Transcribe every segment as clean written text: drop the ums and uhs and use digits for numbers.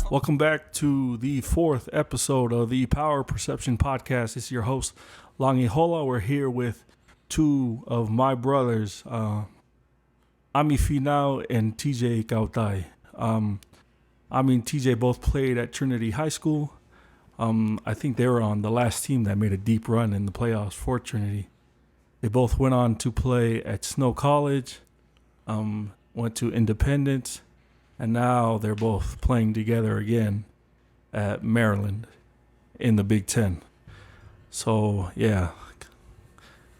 Welcome back to the fourth episode of the Power Perception Podcast. This is your host, Langi Hola. We're here with two of my brothers, Ami Finau and TJ Kautai. Ami and TJ both played at Trinity High School. I think they were on the last team that made a deep run in the playoffs for Trinity. They both went on to play at Snow College, went to Independence, and now they're both playing together again at Maryland in the Big Ten. So, yeah,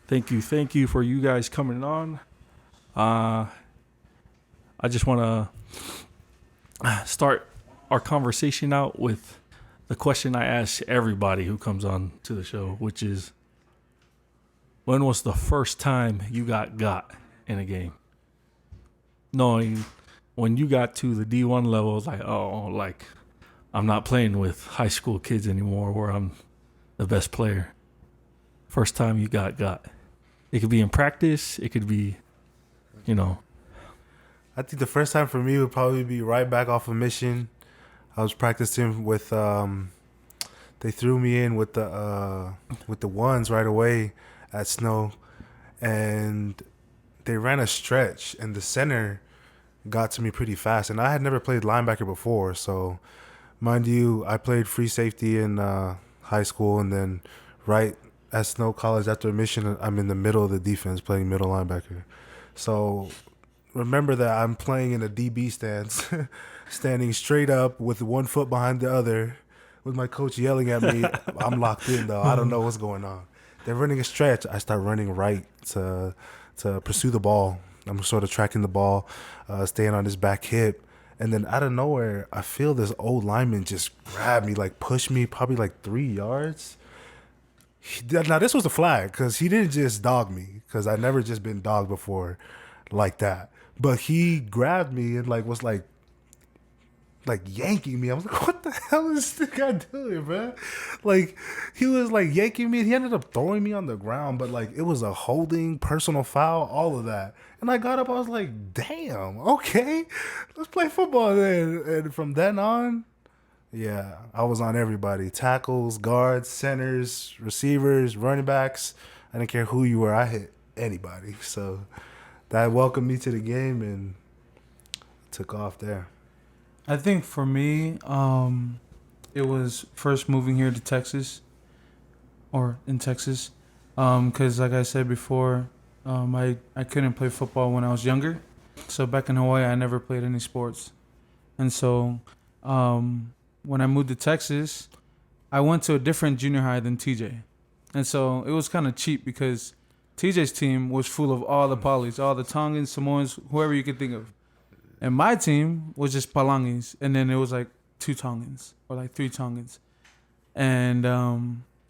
thank you for you guys coming on. I just want to start our conversation out with the question I ask everybody who comes on to the show, which is, when was the first time you got in a game? Knowing when you got to the D1 level, it's like, I'm not playing with high school kids anymore where I'm the best player. First time you got. It could be in practice. It could be, I think the first time for me would probably be right back off a mission. I was practicing with, they threw me in with the ones right away at Snow, and they ran a stretch, and the center got to me pretty fast, and I had never played linebacker before, so mind you, I played free safety in high school, and then right at Snow College after admission, I'm in the middle of the defense playing middle linebacker. So remember that I'm playing in a DB stance, standing straight up with one foot behind the other, with my coach yelling at me. I'm locked in though. I don't know what's going on. They're running a stretch. I start running right to pursue the ball. I'm sort of tracking the ball, staying on his back hip. And then out of nowhere, I feel this old lineman just grab me, like push me probably like 3 yards. Now, this was a flag because he didn't just dog me, because I'd never just been dogged before like that. But he grabbed me and was like yanking me. I was like, what the hell is this guy doing, man? Like, he was like yanking me. He ended up throwing me on the ground, but it was a holding, personal foul, all of that. And I got up, I was like, damn, okay, let's play football then. And from then on, yeah, I was on everybody. Tackles, guards, centers, receivers, running backs. I didn't care who you were. I hit anybody. So that welcomed me to the game and took off there. I think for me, it was first moving here to Texas, or in Texas, because like I said before, I couldn't play football when I was younger. So back in Hawaii, I never played any sports. And so when I moved to Texas, I went to a different junior high than TJ. And so it was kind of cheap because TJ's team was full of all the polys, all the Tongans, Samoans, whoever you could think of. And my team was just Palangis, and then it was like 2 Tongans or like 3 Tongans. And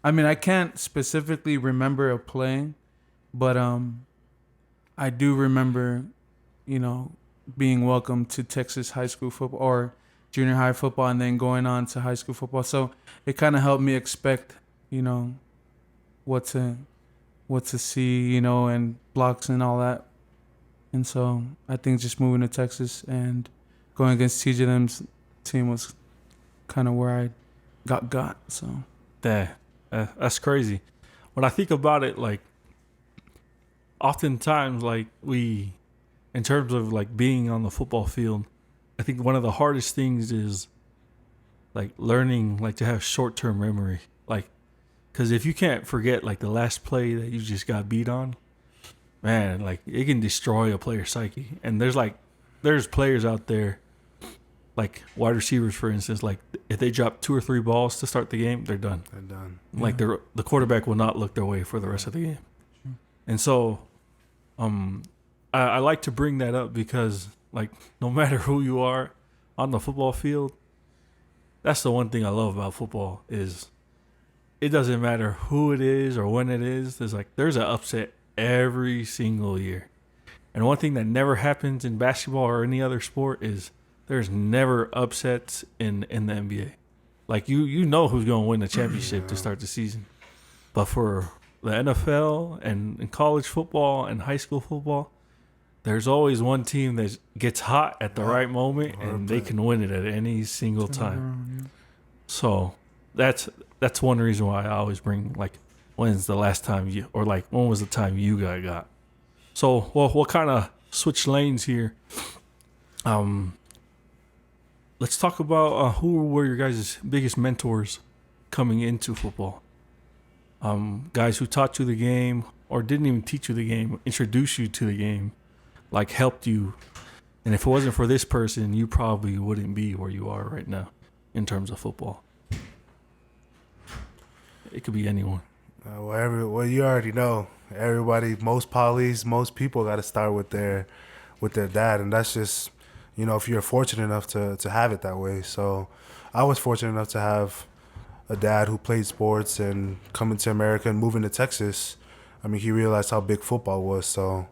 I can't specifically remember a playing, but I do remember, being welcomed to Texas high school football or junior high football, and then going on to high school football. So it kind of helped me expect, what to see, and blocks and all that. And so I think just moving to Texas and going against TJ Them's team was kind of where I got. So that's crazy. When I think about it, oftentimes, we, in terms of being on the football field, I think one of the hardest things is learning to have short-term memory. Because if you can't forget the last play that you just got beat on, man, it can destroy a player's psyche. And there's players out there, wide receivers, for instance, if they drop 2 or 3 balls to start the game, they're done. They're done. Yeah. The quarterback will not look their way for the rest of the game. Sure. And so, I like to bring that up because, no matter who you are on the football field, that's the one thing I love about football is it doesn't matter who it is or when it is. There's an upset every single year. And one thing that never happens in basketball or any other sport is there's never upsets in the NBA. You know who's going to win the championship to start the season. But for the NFL and college football and high school football, there's always one team that gets hot at the right moment, and they 100%. can win it at any single Turn it time. around, So that's one reason why I always bring like, when's the last time you, or like when was the time you guys got. So we'll kind of switch lanes here. Let's talk about who were your guys' biggest mentors coming into football. Guys who taught you the game, or didn't even teach you the game, introduced you to the game, like helped you. And if it wasn't for this person, you probably wouldn't be where you are right now in terms of football. It could be anyone. Well, you already know. Everybody, most polys, most people got to start with their dad, and that's just, you know, if you're fortunate enough to have it that way. So I was fortunate enough to have a dad who played sports, and coming to America and moving to Texas, I mean, he realized how big football was. So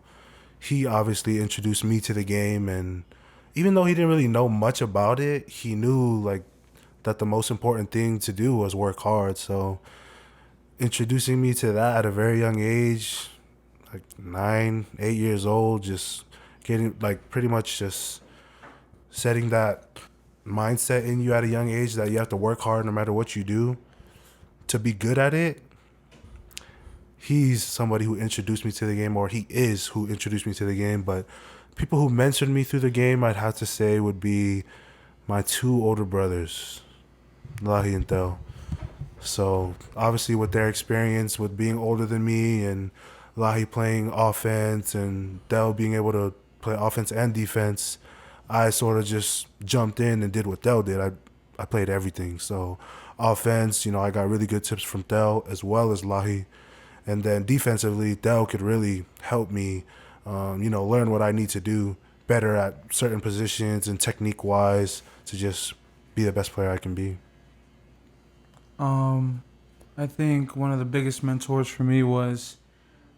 he obviously introduced me to the game, and even though he didn't really know much about it, he knew like that the most important thing to do was work hard. So introducing me to that at a very young age, like 9, 8 years old, just getting like pretty much just setting that mindset in you at a young age that you have to work hard no matter what you do to be good at it. He's somebody who introduced me to the game, or he is who introduced me to the game. But people who mentored me through the game, I'd have to say, would be my 2 older brothers, Lahi and Theo. So obviously with their experience with being older than me, and Lahi playing offense and Theo being able to play offense and defense, I sort of just jumped in and did what Theo did. I played everything. So offense, you know, I got really good tips from Theo as well as Lahi. And then defensively, Theo could really help me, you know, learn what I need to do better at certain positions and technique-wise to just be the best player I can be. I think one of the biggest mentors for me was,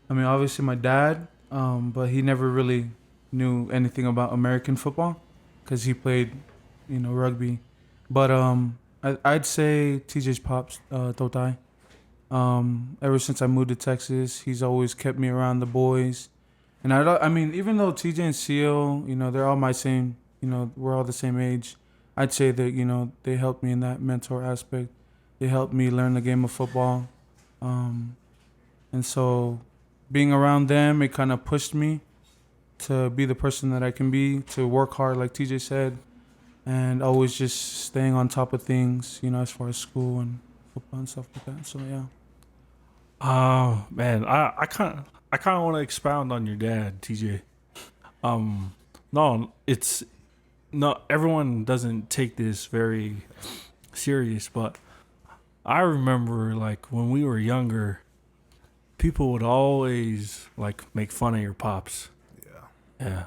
I mean, obviously my dad, but he never really knew anything about American football because he played, you know, rugby. But I'd say TJ's pops, Kautai. Ever since I moved to Texas, he's always kept me around the boys. And I mean, even though TJ and Seal, you know, they're all my same, you know, we're all the same age, I'd say that, you know, they helped me in that mentor aspect. They helped me learn the game of football. And so being around them, it kind of pushed me to be the person that I can be, to work hard, like TJ said, and always just staying on top of things, you know, as far as school and football and stuff like that. So, yeah. Man, I kind of want to expound on your dad, TJ. No, everyone doesn't take this very serious, but I remember like when we were younger, people would always like make fun of your pops. Yeah.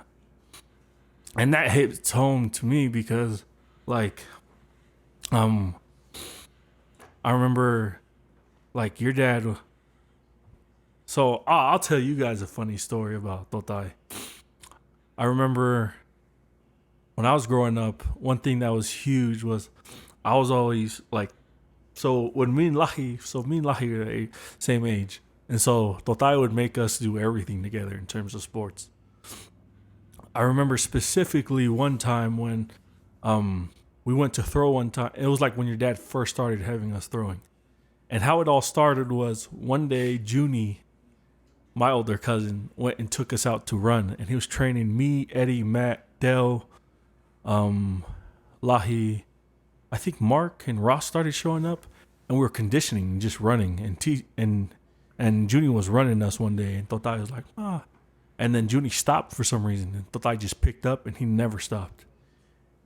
And that hits home to me because like I remember like your dad. So I'll tell you guys a funny story about Kautai. I remember when I was growing up, one thing that was huge was I was always like, so when me and Lahi are the same age. And so Kautai would make us do everything together in terms of sports. I remember specifically one time when we went to throw one time. It was like when your dad first started having us throwing. And how it all started was one day, Junie, my older cousin, went and took us out to run. And he was training me, Eddie, Matt, Del, Lahi. I think Mark and Ross started showing up. And we were conditioning and just running. And Junie was running us one day. And Kautai was like, ah. And then Junie stopped for some reason. And Kautai just picked up and he never stopped.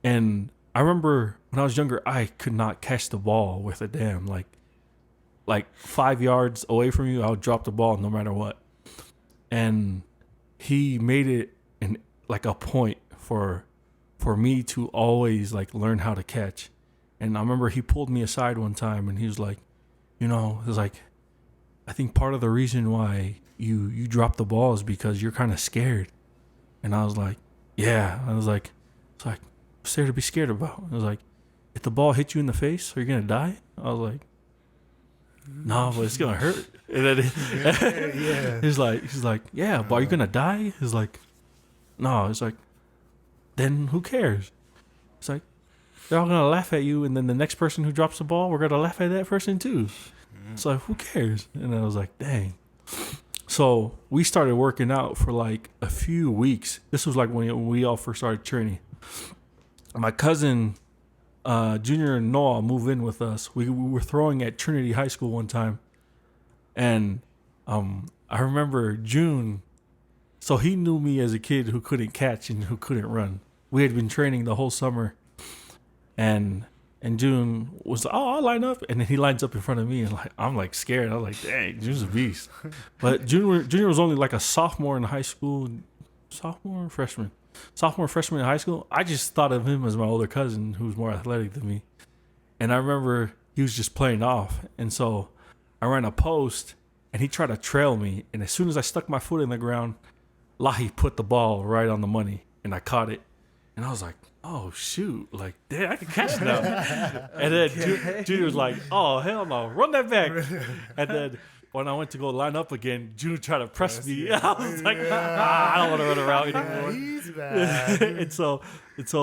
And I remember when I was younger, I could not catch the ball with a damn. Like 5 yards away from you, I would drop the ball no matter what. And he made it like a point for me to always like learn how to catch. And I remember he pulled me aside one time and he was like, you know, it was like, I think part of the reason why you drop the ball is because you're kind of scared. And I was like, yeah. I was like, it's like, what's there to be scared about? I was like, if the ball hit you in the face, are you going to die? I was like, no, but it's going to hurt. And then Yeah. he's like, yeah, but are you going to die? He's like, no, it's like, then who cares? It's like, they're all going to laugh at you, and then the next person who drops the ball, we're going to laugh at that person too. It's like, who cares? And I was like, dang. So we started working out for like a few weeks. This was like when we all first started training. My cousin, Junior and Noah, moved in with us. We were throwing at Trinity High School one time. And I remember June. So he knew me as a kid who couldn't catch and who couldn't run. We had been training the whole summer. And June was like, oh, I'll line up. And then he lines up in front of me. And like I'm like scared. I'm like, dang, June's a beast. But Junior was only like a sophomore in high school. Sophomore, freshman in high school. I just thought of him as my older cousin who was more athletic than me. And I remember he was just playing off. And so I ran a post and he tried to trail me. And as soon as I stuck my foot in the ground, Lahi put the ball right on the money and I caught it. And I was like, oh, shoot. Like, damn, I can catch it now. And then Junior was like, oh, hell no. Run that back. And then when I went to go line up again, June tried to press me. I was like, I don't want to run around anymore. He's bad. and so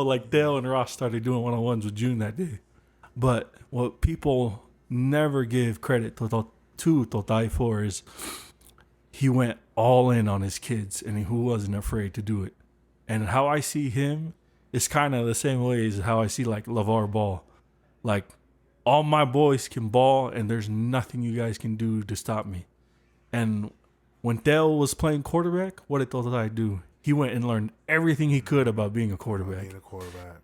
like Dale and Ross started doing one-on-ones with June that day. But what people never give credit to Kautai for is he went all in on his kids and he wasn't afraid to do it. And how I see him is kind of the same way as how I see like LeVar Ball. Like, all my boys can ball, and there's nothing you guys can do to stop me. And when Dale was playing quarterback, what did Kautai do? He went and learned everything he could about being a quarterback.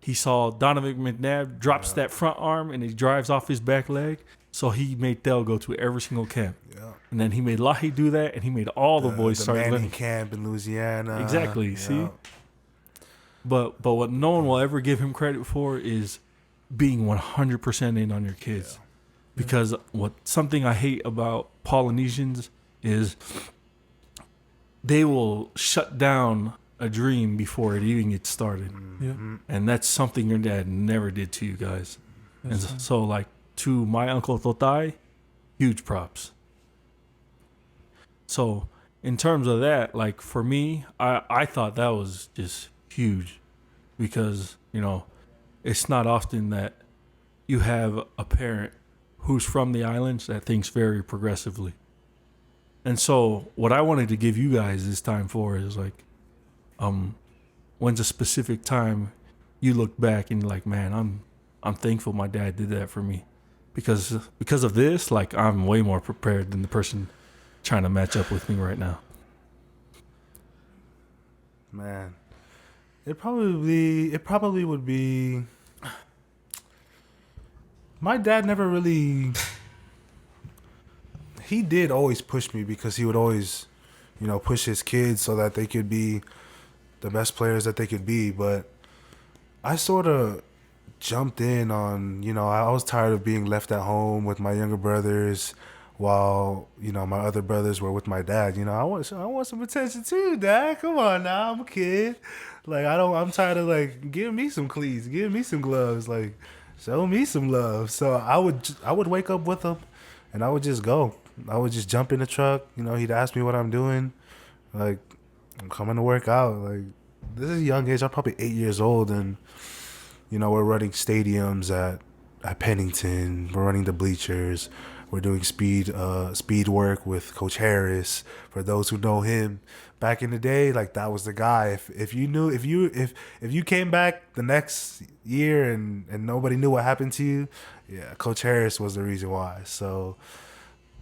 He saw Donovan McNabb drops that front arm, and he drives off his back leg. So he made Dale go to every single camp. Yeah. And then he made Lahi do that, and he made all the boys start learning. learning. Camp in Louisiana. Exactly, yeah. See? But what no one will ever give him credit for is being 100% in on your kids. Yeah. Because something I hate about Polynesians is they will shut down a dream before it even gets started. Yeah. And that's something your dad never did to you guys. That's and so like to my uncle Kautai, huge props. So in terms of that, like for me, I thought that was just huge because, it's not often that you have a parent who's from the islands that thinks very progressively. And so what I wanted to give you guys this time for is like, when's a specific time you look back and you're like, man, I'm thankful my dad did that for me. Because of this, like I'm way more prepared than the person trying to match up with me right now. Man. It probably would be. My dad never really. He did always push me because he would always, push his kids so that they could be the best players that they could be. But I sort of jumped in on, I was tired of being left at home with my younger brothers while, my other brothers were with my dad. I want some attention too, Dad. Come on now, I'm a kid. Like, I'm tired of, like, give me some cleats, give me some gloves, like, show me some love. So I would wake up with him, and I would just go. I would just jump in the truck. He'd ask me what I'm doing. Like, I'm coming to work out. Like, this is a young age. I'm probably 8 years old, and, we're running stadiums at Pennington. We're running the bleachers. We're doing speed work with Coach Harris. For those who know him, back in the day, like that was the guy. If you came back the next year and nobody knew what happened to you, yeah, Coach Harris was the reason why. So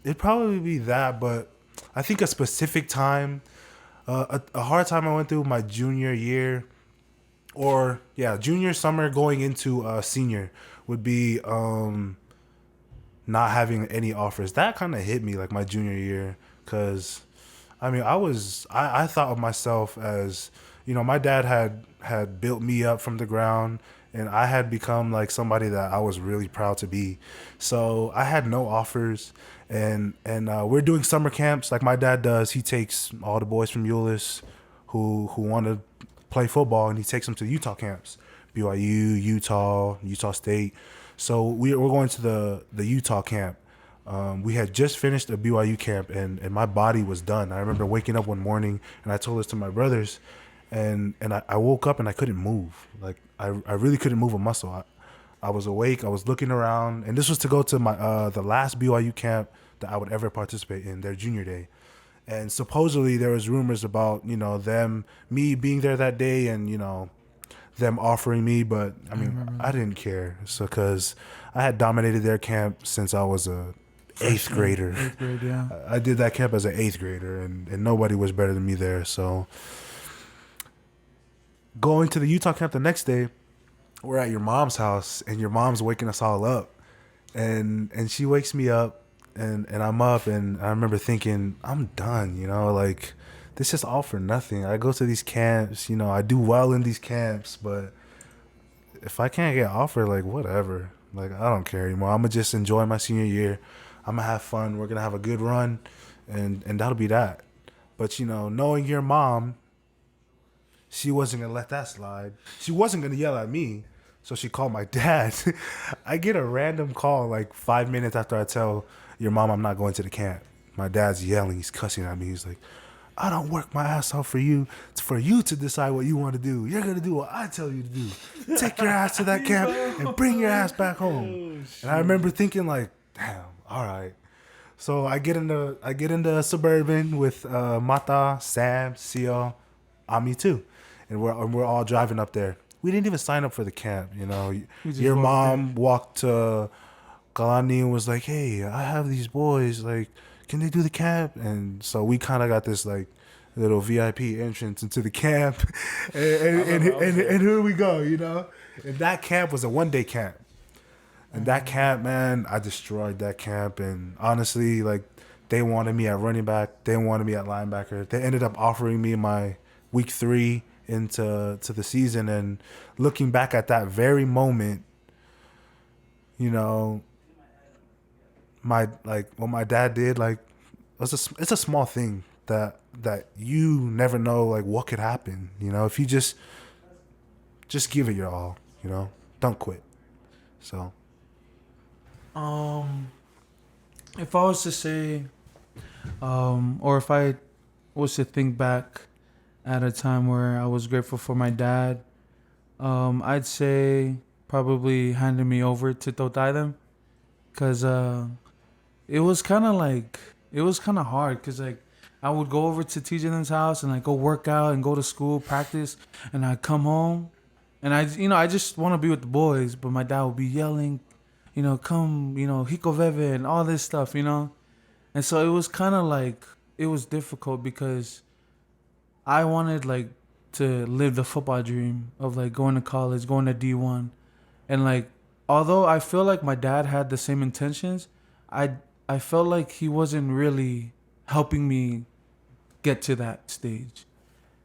it'd probably be that. But I think a specific time, a hard time I went through my junior year, junior summer going into senior would be not having any offers. That kind of hit me like my junior year because, I thought of myself as, my dad had built me up from the ground and I had become like somebody that I was really proud to be. So I had no offers and we're doing summer camps like my dad does. He takes all the boys from Euless who want to play football and he takes them to Utah camps, BYU, Utah State. So we're going to the Utah camp. We had just finished a BYU camp, and my body was done. I remember waking up one morning, and I told this to my brothers, and I woke up and I couldn't move. Like I really couldn't move a muscle. I was awake. I was looking around, and this was to go to my the last BYU camp that I would ever participate in, their junior day. And supposedly there was rumors about, you know, me being there that day, and, you know, them offering me, but I mean, I didn't care. So, cause I had dominated their camp since I was a eighth grader. Eighth grade, yeah. I did that camp as an eighth grader, and nobody was better than me there. So going to the Utah camp the next day, we're at your mom's house, and your mom's waking us all up, and she wakes me up, and I'm up, and I remember thinking, I'm done, you know, like, this is all for nothing. I go to these camps, you know, I do well in these camps, but if I can't get offered, like, whatever. Like, I don't care anymore. I'm going to just enjoy my senior year. I'm going to have fun. We're going to have a good run, and that'll be that. But, you know, knowing your mom, she wasn't going to let that slide. She wasn't going to yell at me, so she called my dad. I get a random call like 5 minutes after I tell your mom I'm not going to the camp. My dad's yelling. He's cussing at me. He's like, I don't work my ass off for you. It's for you to decide what you want to do. You're going to do what I tell you to do. Take your ass to that camp and bring your ass back home. And I remember thinking like, damn, all right. So I get into Suburban with Mata, Sam, Seal, Ami too. And we're all driving up there. We didn't even sign up for the camp, you know. Your mom walked to Kalani and was like, hey, I have these boys, like, can they do the camp? And so we kind of got this like little VIP entrance into the camp, and here we go, you know. And that camp was a 1-day camp, and that camp, man, I destroyed that camp. And honestly, like, they wanted me at running back, they wanted me at linebacker. They ended up offering me my week 3 into the season, and looking back at that very moment, you know. What my dad did, like, it's a small thing that you never know, like, what could happen, you know, if you just give it your all, you know, don't quit. So if I was to say, or if I was to think back at a time where I was grateful for my dad, I'd say probably handing me over to Kautai them, because it was kind of hard, because like I would go over to TJ's house and like go work out and go to school, practice, and I'd come home and I just want to be with the boys, but my dad would be yelling, you know, come, you know, Hiko Veve and all this stuff, you know. And so it was kind of like, it was difficult because I wanted like to live the football dream of like going to college, going to D1. And like, although I feel like my dad had the same intentions, I felt like he wasn't really helping me get to that stage.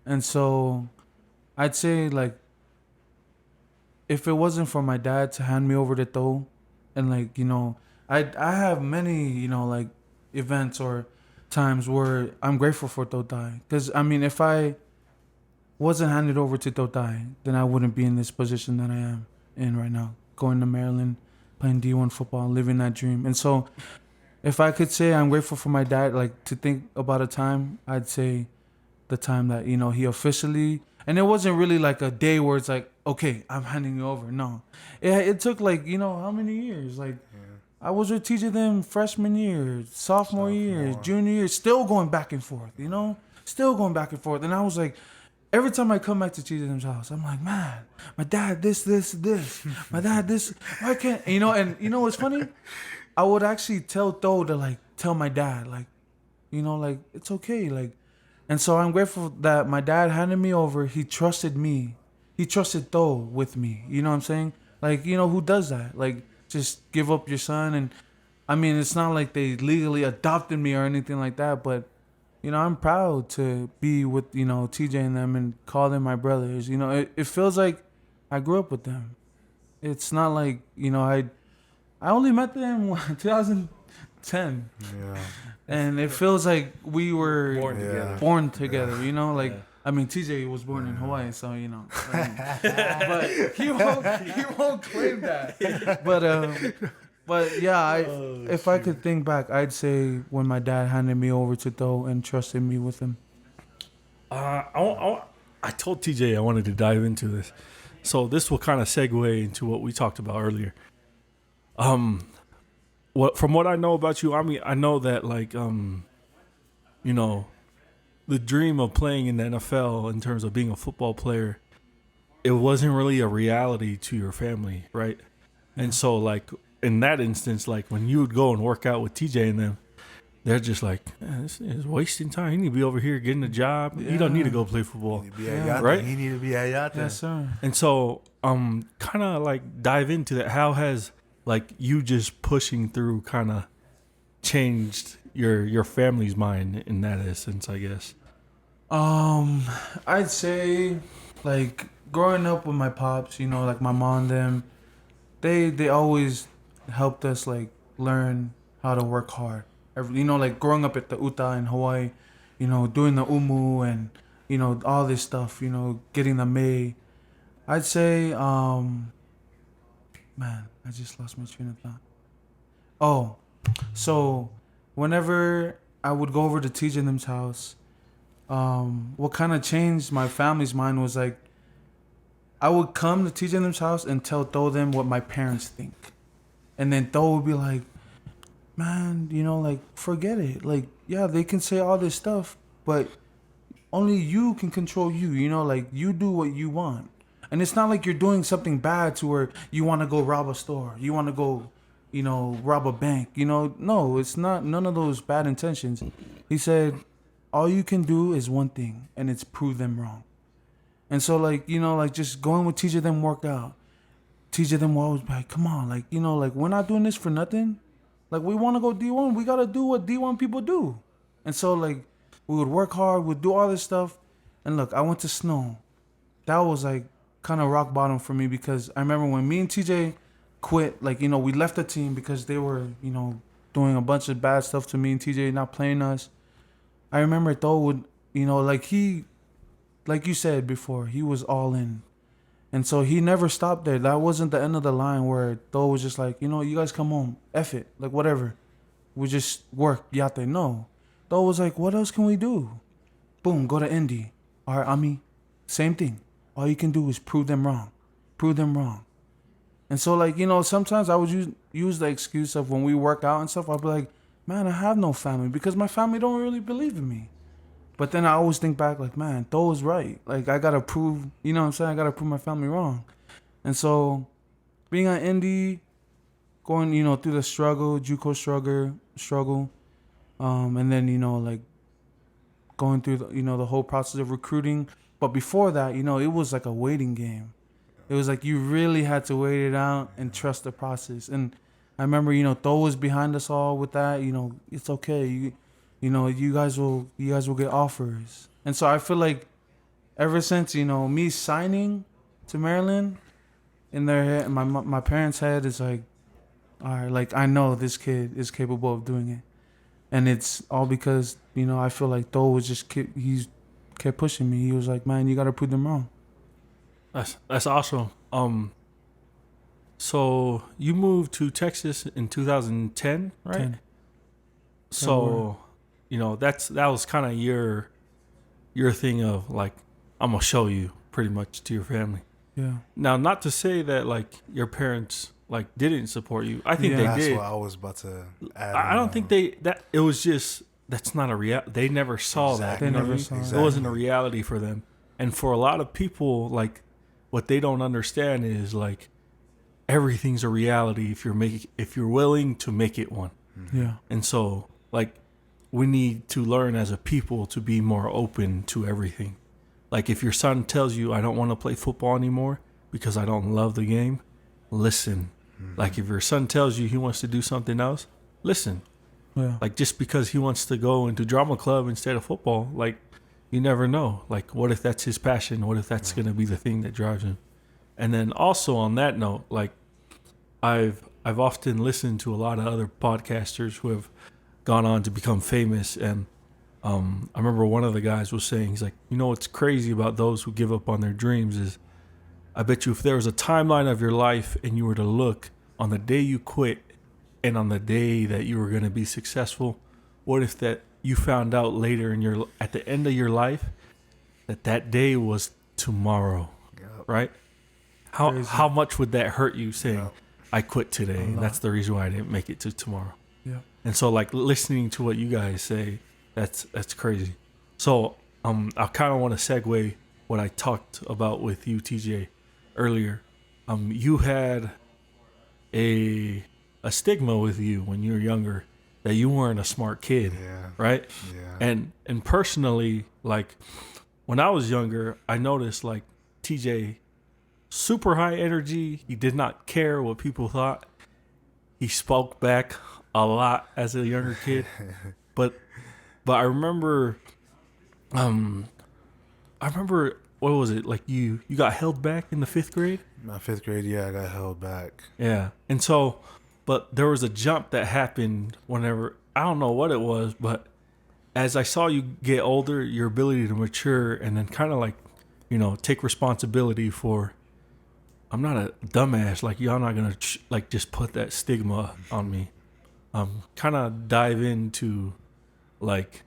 And so I'd say, like, if it wasn't for my dad to hand me over to Tho, and like, you know, I have many, you know, like events or times where I'm grateful for Kautai. Because, I mean, if I wasn't handed over to Kautai, then I wouldn't be in this position that I am in right now, going to Maryland, playing D1 football, living that dream. And so if I could say I'm grateful for my dad, like, to think about a time, I'd say the time that, you know, he officially, and it wasn't really like a day where it's like, okay, I'm handing you over. No, it took like, you know, how many years? Like, I was with TJ them freshman year, sophomore year, junior year, still going back and forth, you know, still going back and forth. And I was like, every time I come back to TJ them's house, I'm like, man, my dad, this, my dad, this, why can't, and you know what's funny? I would actually tell Tho to like tell my dad, like, you know, like, it's okay, like. And so I'm grateful that my dad handed me over. He trusted me. He trusted Tho with me. You know what I'm saying? Like, you know, who does that? Like, just give up your son. And I mean, it's not like they legally adopted me or anything like that, but, you know, I'm proud to be with, you know, TJ and them and call them my brothers. You know, it feels like I grew up with them. It's not like, you know, I only met them in 2010. Yeah. And it feels like we were born together, you know? Like, I mean, TJ was born in Hawaii, so, you know. But he won't claim that. But yeah, if I could think back, I'd say when my dad handed me over to Tho and trusted me with him. I I told TJ I wanted to dive into this. So this will kind of segue into what we talked about earlier. From what I know about you, I mean, I know that like you know, the dream of playing in the NFL in terms of being a football player, it wasn't really a reality to your family, right? And so like in that instance, like when you would go and work out with TJ and them, they're just like, this is wasting time. You need to be over here getting a job. You don't need to go play football. He need to be at Yate. Right? He need to be at Yate. Yes, sir. And so kind of like dive into that. How has like you just pushing through kind of changed your family's mind in that essence, I guess? I'd say like growing up with my pops, you know, like my mom, them, they always helped us like learn how to work hard. You know, like growing up at the Uta in Hawaii, you know, doing the umu and, you know, all this stuff, you know, getting the mei. I'd say, man, I just lost my train of thought. Oh, so whenever I would go over to TJ and them's house, what kind of changed my family's mind was like, I would come to TJ and them's house and tell them what my parents think. And then Tho would be like, man, you know, like, forget it. Like, yeah, they can say all this stuff, but only you can control you, you know, like, you do what you want. And it's not like you're doing something bad to where you want to go rob a store. You want to go, you know, rob a bank. You know, no, it's not none of those bad intentions. He said, all you can do is one thing, and it's prove them wrong. And so, like, you know, like, just going with TJ them work out. TJ them will always be like, come on, like, you know, like, we're not doing this for nothing. Like, we want to go D1. We got to do what D1 people do. And so, like, we would work hard. We'd do all this stuff. And, look, I went to Snow. That was, like, kind of rock bottom for me because I remember when me and TJ quit, like, you know, we left the team because they were, you know, doing a bunch of bad stuff to me and TJ, not playing us. I remember Tho would, you know, like, he, like you said before, he was all in. And so he never stopped there. That wasn't the end of the line where Tho was just like, you know, you guys come home. F it. Like, whatever. We just work. Yate. No. Tho was like, what else can we do? Boom. Go to Indy. All right, Ami. Same thing. All you can do is prove them wrong. Prove them wrong. And so, like, you know, sometimes I would use the excuse of when we work out and stuff, I'd be like, man, I have no family because my family don't really believe in me. But then I always think back, like, man, Tho was right. Like, I got to prove, you know what I'm saying? I got to prove my family wrong. And so, being on Indy, going, you know, through the struggle, JUCO struggle, and then, you know, like, going through, the, you know, the whole process of recruiting. But before that, you know, it was like a waiting game. It was like you really had to wait it out and trust the process. And I remember, you know, Tho was behind us all with that. You know, it's okay. You know, you guys will get offers. And so I feel like ever since, you know, me signing to Maryland, in their head, my parents' head is like, all right, like, I know this kid is capable of doing it. And it's all because, you know, I feel like Tho was just, he kept pushing me. He was like, man, you got to prove them wrong. That's awesome. So you moved to Texas in 2010, right? 10. So, you know, that was kind of your thing of like, I'm gonna show you pretty much to your family. Yeah. Now, not to say that like your parents like didn't support you. I think they That's did. what I was about to add. I don't think it was just, that's not a reality. They never saw that. Exactly. You know They what I never mean? saw It wasn't a reality for them. And for a lot of people, like, what they don't understand is like everything's a reality if you're willing to make it one. Yeah. And so, like, we need to learn as a people to be more open to everything. Like, if your son tells you, I don't want to play football anymore because I don't love the game, listen. Mm-hmm. Like, if your son tells you he wants to do something else, listen. Yeah. Like, just because he wants to go into drama club instead of football, like, you never know. Like, what if that's his passion? What if that's going to be the thing that drives him? And then also on that note, like, I've often listened to a lot of other podcasters who have gone on to become famous. And I remember one of the guys was saying, he's like, you know what's crazy about those who give up on their dreams is, I bet you if there was a timeline of your life and you were to look on the day you quit and on the day that you were going to be successful, what if that you found out later at the end of your life that day was tomorrow, Yep. right? Crazy. How much would that hurt you saying, Yep. I quit today, A and lot. that's the reason why I didn't make it to tomorrow. Yeah. And so, like, listening to what you guys say, that's crazy. So, I kind of want to segue what I talked about with you, TJ, earlier. You had a stigma with you when you were younger that you weren't a smart kid, Yeah. right? Yeah. And personally, like, when I was younger, I noticed, like, TJ, super high energy. He did not care what people thought. He spoke back a lot as a younger kid. But I remember what was it? Like you got held back in the 5th grade? My 5th grade, yeah, I got held back. Yeah. And so, but there was a jump that happened whenever, I don't know what it was, but as I saw you get older, your ability to mature and then kind of like, take responsibility for, I'm not a dumbass. Like, y'all not going to like just put that stigma on me. Kind of dive into like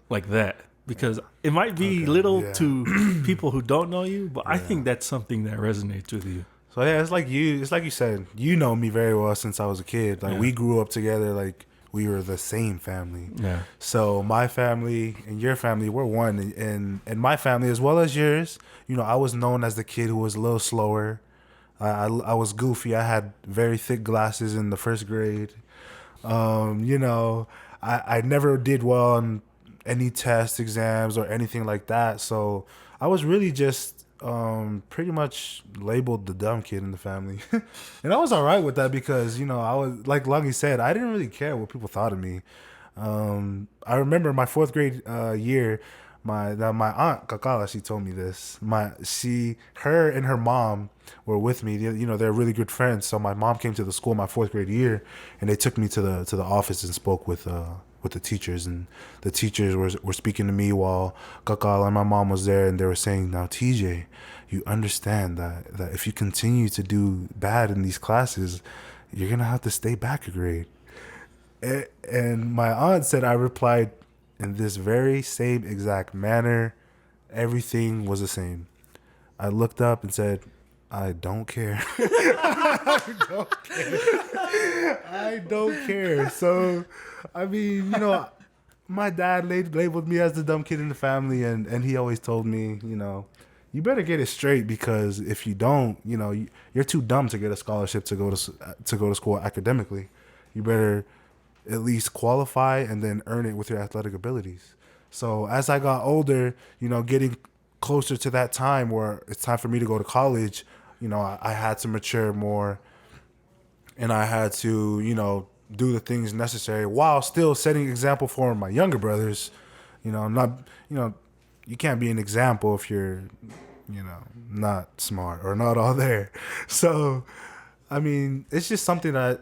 that. Because it might be little yeah. to people who don't know you, but I Yeah. think that's something that resonates with you. So yeah, it's like you said, you know me very well since I was a kid. Like Yeah. we grew up together, like we were the same family. Yeah. So my family and your family, we're one, and my family as well as yours. I was known as the kid who was a little slower. I was goofy. I had very thick glasses in the 1st grade. I never did well on any test exams or anything like that. So I was really just pretty much labeled the dumb kid in the family. And I was all right with that because, I was, like Lungy said, I didn't really care what people thought of me. I remember my 4th grade year, my aunt Kakala, she told me this. Her and her mom were with me. They're really good friends. So my mom came to the school my 4th grade year, and they took me to the office and spoke with the teachers. And the teachers were speaking to me while Kakala and my mom was there, and they were saying, "Now, TJ, you understand that if you continue to do bad in these classes, you're gonna have to stay back a grade." And my aunt said I replied in this very same exact manner. Everything was the same. I looked up and said, "I don't care." I don't care. So, I mean, my dad labeled me as the dumb kid in the family, and he always told me, you better get it straight because if you don't, you're too dumb to get a scholarship to go to school academically. You better at least qualify and then earn it with your athletic abilities. So as I got older, getting closer to that time where it's time for me to go to college, I had to mature more, and I had to, do the things necessary while still setting example for my younger brothers. You can't be an example if you're, not smart or not all there. So, I mean, it's just something that,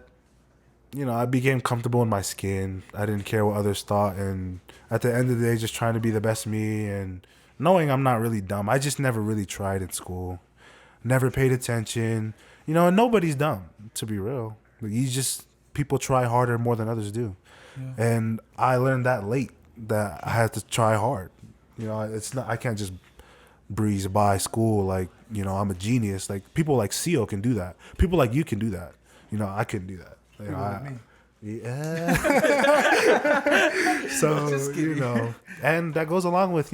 I became comfortable in my skin. I didn't care what others thought. And at the end of the day, just trying to be the best me and knowing I'm not really dumb. I just never really tried in school. Never paid attention. And nobody's dumb, to be real. People try harder more than others do. Yeah. And I learned that late, that I had to try hard. I can't just breeze by school like, I'm a genius. Like, people like CEO can do that. People like you can do that. I couldn't do that. People like me. Yeah. So, and that goes along with,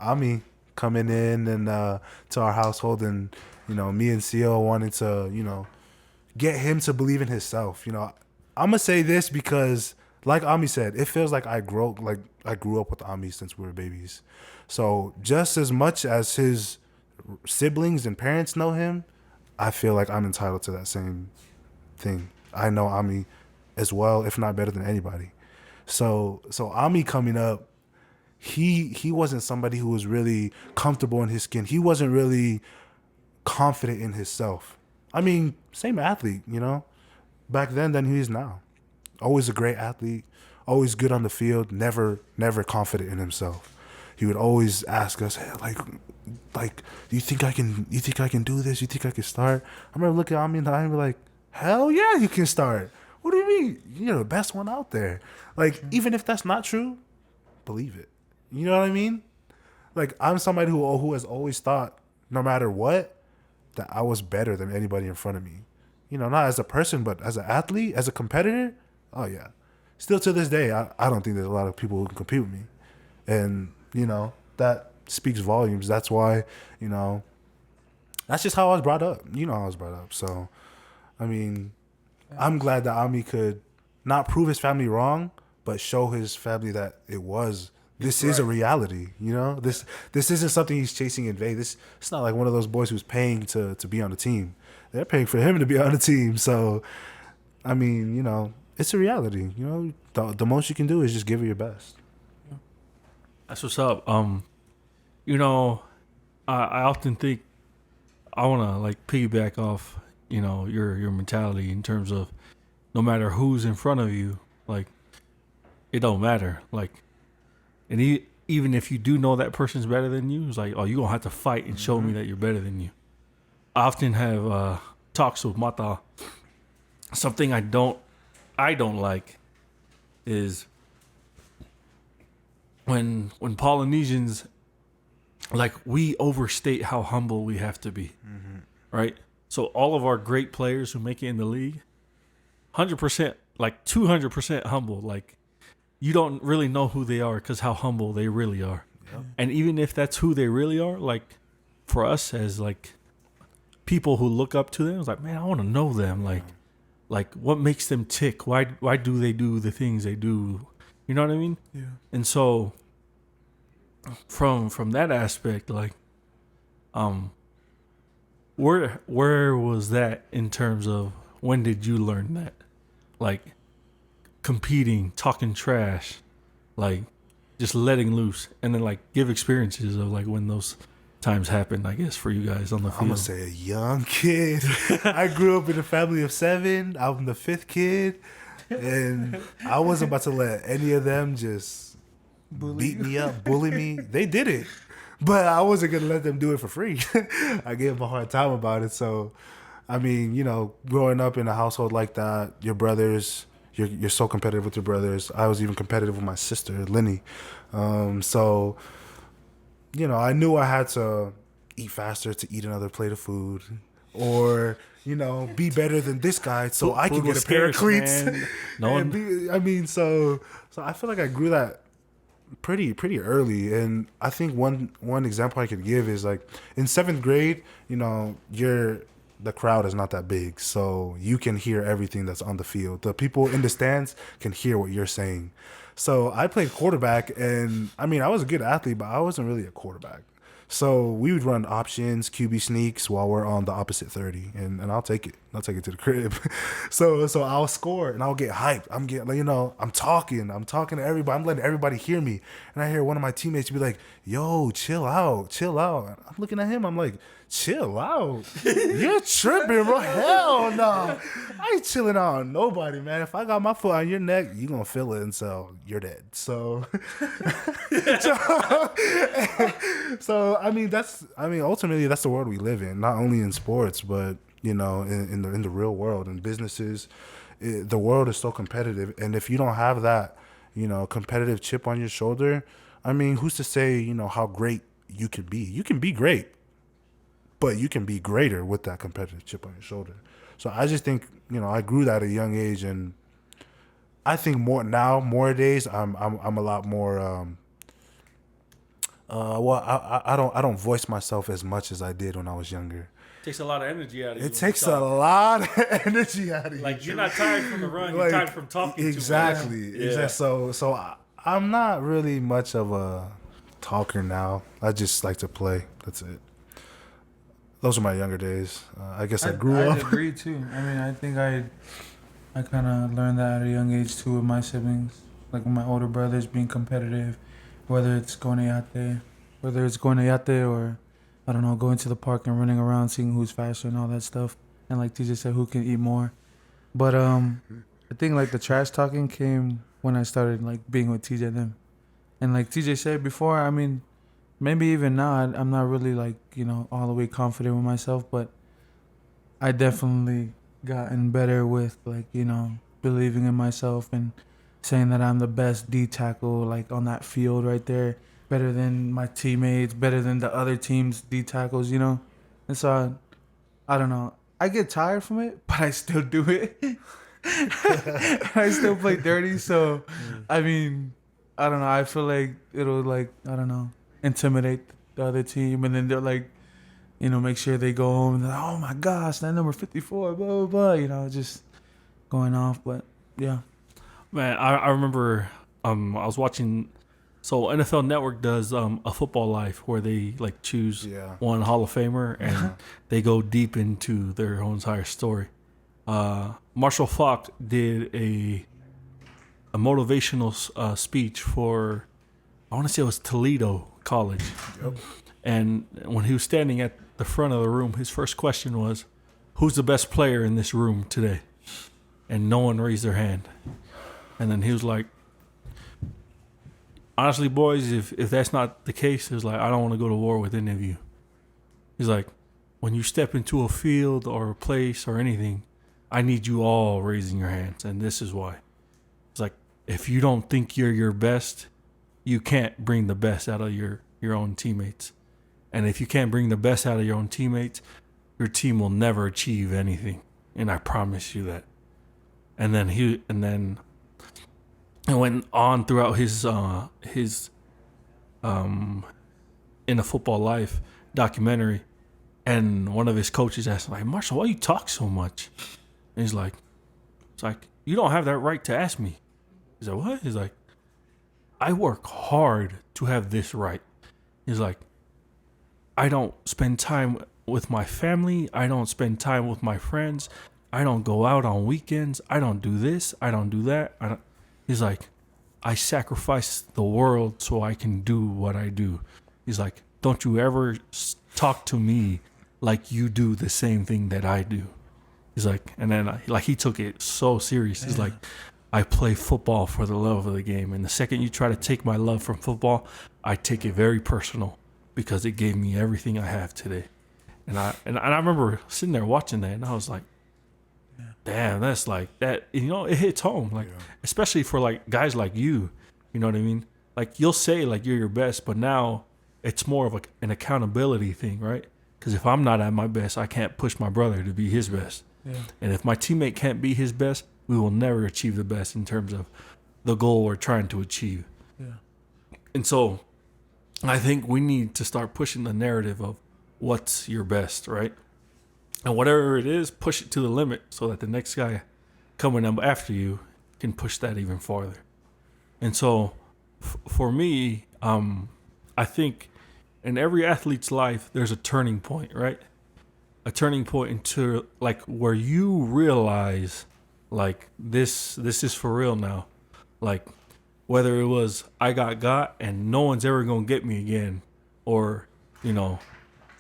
Ami coming in and to our household, and, me and CEO wanted to, get him to believe in himself. I'm going to say this because, like Ami said, it feels like I grew up with Ami since we were babies. So just as much as his siblings and parents know him, I feel like I'm entitled to that same thing. I know Ami as well, if not better than anybody. So Ami coming up, he wasn't somebody who was really comfortable in his skin. He wasn't really confident in himself. I mean, same athlete, back then than he is now. Always a great athlete, always good on the field, never confident in himself. He would always ask us, "Hey, like, do you think I can do this? You think I can start?" I remember looking at Ami in the eye and be like, "Hell yeah, you can start. What do you mean? You're the best one out there." Like, even if that's not true, believe it. You know what I mean? Like, I'm somebody who has always thought, no matter what, that I was better than anybody in front of me. You know, not as a person, but as an athlete, as a competitor. Oh yeah. Still to this day, I don't think there's a lot of people who can compete with me, and you know that speaks volumes. That's why, you know, that's just how I was brought up. You know how I was brought up. So, I mean, I'm glad that Ami could not prove his family wrong, but show his family that it was. This is a reality, you know. This isn't something he's chasing in vain. It's not like one of those boys who's paying to be on the team. They're paying for him to be on the team. So, I mean, you know, it's a reality. You know, the most you can do is just give it your best. That's what's up. You know, I often think I want to like piggyback off, you know, your mentality in terms of no matter who's in front of you, like it don't matter. Like, and even if you do know that person's better than you, it's like, oh, you're going to have to fight and show me that you're better than you. I often have talks with Mata. Something I don't like is when Polynesians, like, we overstate how humble we have to be, right? So all of our great players who make it in the league, 100%, like 200% humble, like, you don't really know who they are because how humble they really are. Yep. And even if that's who they really are, like for us as like people who look up to them, it's like, man, I want to know them. Like what makes them tick? Why do they do the things they do? You know what I mean? Yeah. And so from that aspect, like, where was that in terms of when did you learn that? Like, competing, talking trash, like just letting loose, and then like give experiences of like when those times happened, I guess, for you guys on the field. I'm gonna say a young kid. I grew up in a family of 7. I'm the 5th kid, and I wasn't about to let any of them just beat me up, bully me. They did it, but I wasn't gonna let them do it for free. I gave them a hard time about it. So, I mean, you know, growing up in a household like that, your brothers. You're so competitive with your brothers. I was even competitive with my sister, Lenny. So, you know, I knew I had to eat faster to eat another plate of food, or, you know, be better than this guy so I can get a pair of cleats. So I feel like I grew that pretty early. And I think one example I could give is like in 7th grade, you know, the crowd is not that big, so you can hear everything that's on the field. The people in the stands can hear what you're saying. So I played quarterback, and I mean, I was a good athlete, but I wasn't really a quarterback. So we would run options, QB sneaks while we're on the opposite 30, and I'll take it. I'll take it to the crib. So I'll score and I'll get hyped. I'm getting, like, you know, I'm talking to everybody. I'm letting everybody hear me. And I hear one of my teammates be like, "Yo, chill out." I'm looking at him. I'm like, "Chill out? You're tripping, bro. Hell no. I ain't chilling out on nobody, man. If I got my foot on your neck, you gonna feel it, and so you're dead." So, I mean, ultimately, that's the world we live in. Not only in sports, but, you know, in the real world, in businesses. The world is so competitive, and if you don't have that, you know, competitive chip on your shoulder, I mean, who's to say, you know, how great you can be? You can be great, but you can be greater with that competitive chip on your shoulder. So I just think, you know, I grew that at a young age, and I think more days, I'm a lot more. I don't voice myself as much as I did when I was younger. It takes a lot of energy out of you. It takes a lot of energy out of you. Like, you're not tired from the run, you're tired from talking. Exactly. Too much. Yeah. So I'm not really much of a talker now. I just like to play. That's it. Those are my younger days. I guess I grew up. I agree too. I mean, I think I kind of learned that at a young age too with my siblings. Like with my older brothers being competitive, whether it's going to yate or, I don't know, going to the park and running around, seeing who's faster and all that stuff. And like TJ said, who can eat more. But I think like the trash talking came when I started like being with TJ and them. And like TJ said before, I mean, maybe even now I'm not really like, you know, all the way confident with myself, but I definitely gotten better with like, you know, believing in myself and saying that I'm the best D tackle like on that field right there. better than my teammates, better than the other team's D tackles, you know? And so I don't know. I get tired from it, but I still do it. I still play dirty, so I mean, I don't know. I feel like it'll like, I don't know, intimidate the other team, and then they're like, you know, make sure they go home and they're like, oh my gosh, that number 54, blah blah blah, you know, just going off. But yeah. Man, I remember I was watching. So NFL Network does a football life where they like choose one Hall of Famer and they go deep into their whole entire story. Marshall Faulk did a motivational speech for, I want to say it was Toledo College. Yep. And when he was standing at the front of the room, his first question was, "Who's the best player in this room today?" And no one raised their hand. And then he was like, "Honestly, boys, if that's not the case, it's like, I don't want to go to war with any of you." He's like, "When you step into a field or a place or anything, I need you all raising your hands, and this is why." It's like, if you don't think you're your best, you can't bring the best out of your own teammates. And if you can't bring the best out of your own teammates, your team will never achieve anything. And I promise you that. And then he went on throughout his In a Football Life documentary, and one of his coaches asked him, like, "Marshall, why you talk so much?" And he's like, "It's like, you don't have that right to ask me." He's like, "What?" He's like, "I work hard to have this right." He's like, "I don't spend time with my family. I don't spend time with my friends. I don't go out on weekends. I don't do this. I don't do that." He's like, "I sacrifice the world so I can do what I do." He's like, "Don't you ever talk to me like you do the same thing that I do." He's like, and then like he took it so serious. He's like, "I play football for the love of the game. And the second you try to take my love from football, I take it very personal because it gave me everything I have today." And I remember sitting there watching that, and I was like, damn, that's like that, you know, it hits home, like especially for like guys like you know what I mean? Like, you'll say like you're your best, but now it's more of an accountability thing, right? Because if I'm not at my best, I can't push my brother to be his best. And if my teammate can't be his best, we will never achieve the best in terms of the goal we're trying to achieve. And so I think we need to start pushing the narrative of what's your best, right? And whatever it is, push it to the limit so that the next guy coming up after you can push that even farther. And so for me, I think in every athlete's life, there's a turning point, right? A turning point into like where you realize like this is for real now. Like whether it was I got and no one's ever going to get me again, or, you know,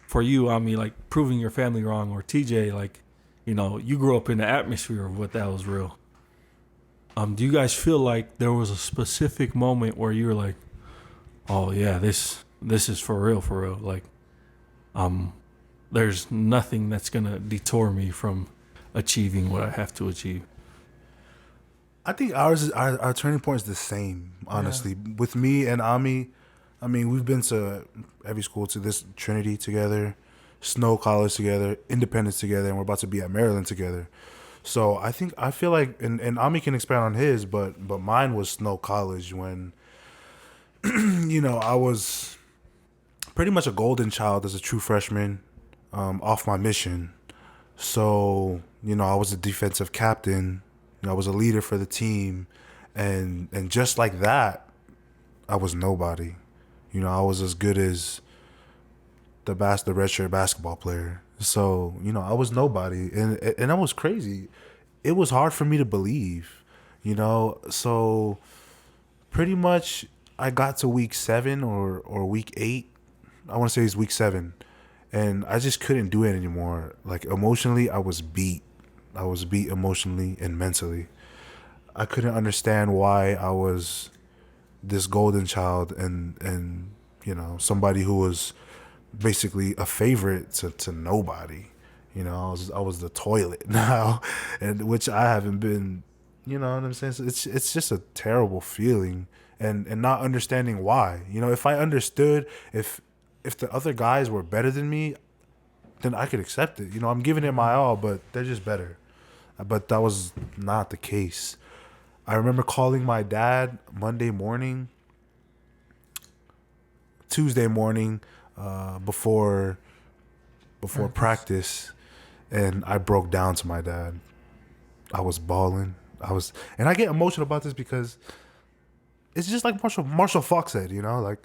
for you, I mean, like proving your family wrong, or TJ, like, you know, you grew up in the atmosphere of what that was real. Do you guys feel like there was a specific moment where you were like, "Oh yeah, this is for real, like, there's nothing that's gonna detour me from achieving what I have to achieve"? I think our turning point is the same, honestly. With me and Ami, I mean, we've been to every school, to this Trinity together, Snow College together, Independence together, and we're about to be at Maryland together. So I feel like, and Ami can expand on his, but mine was Snow College when, you know, I was pretty much a golden child as a true freshman, off my mission. So, you know, I was a defensive captain. You know, I was a leader for the team, and just like that, I was nobody. You know, I was as good as the redshirt basketball player. So, you know, I was nobody, and that was crazy. It was hard for me to believe, you know. So, pretty much, I got to week 7 or week 8. I want to say it's week 7, and I just couldn't do it anymore. Like, emotionally, I was beat. I was beat emotionally and mentally. I couldn't understand why I was this golden child and you know, somebody who was basically a favorite to nobody. You know, I was the toilet now, and which I haven't been. You know what I'm saying? So it's just a terrible feeling, and not understanding why. You know, if I understood if the other guys were better than me, then I could accept it. You know, I'm giving it my all, but they're just better. But that was not the case. I remember calling my dad Monday morning, Tuesday morning, before practice, and I broke down to my dad. I was bawling. And I get emotional about this because it's just like Marshall Falk said, you know, like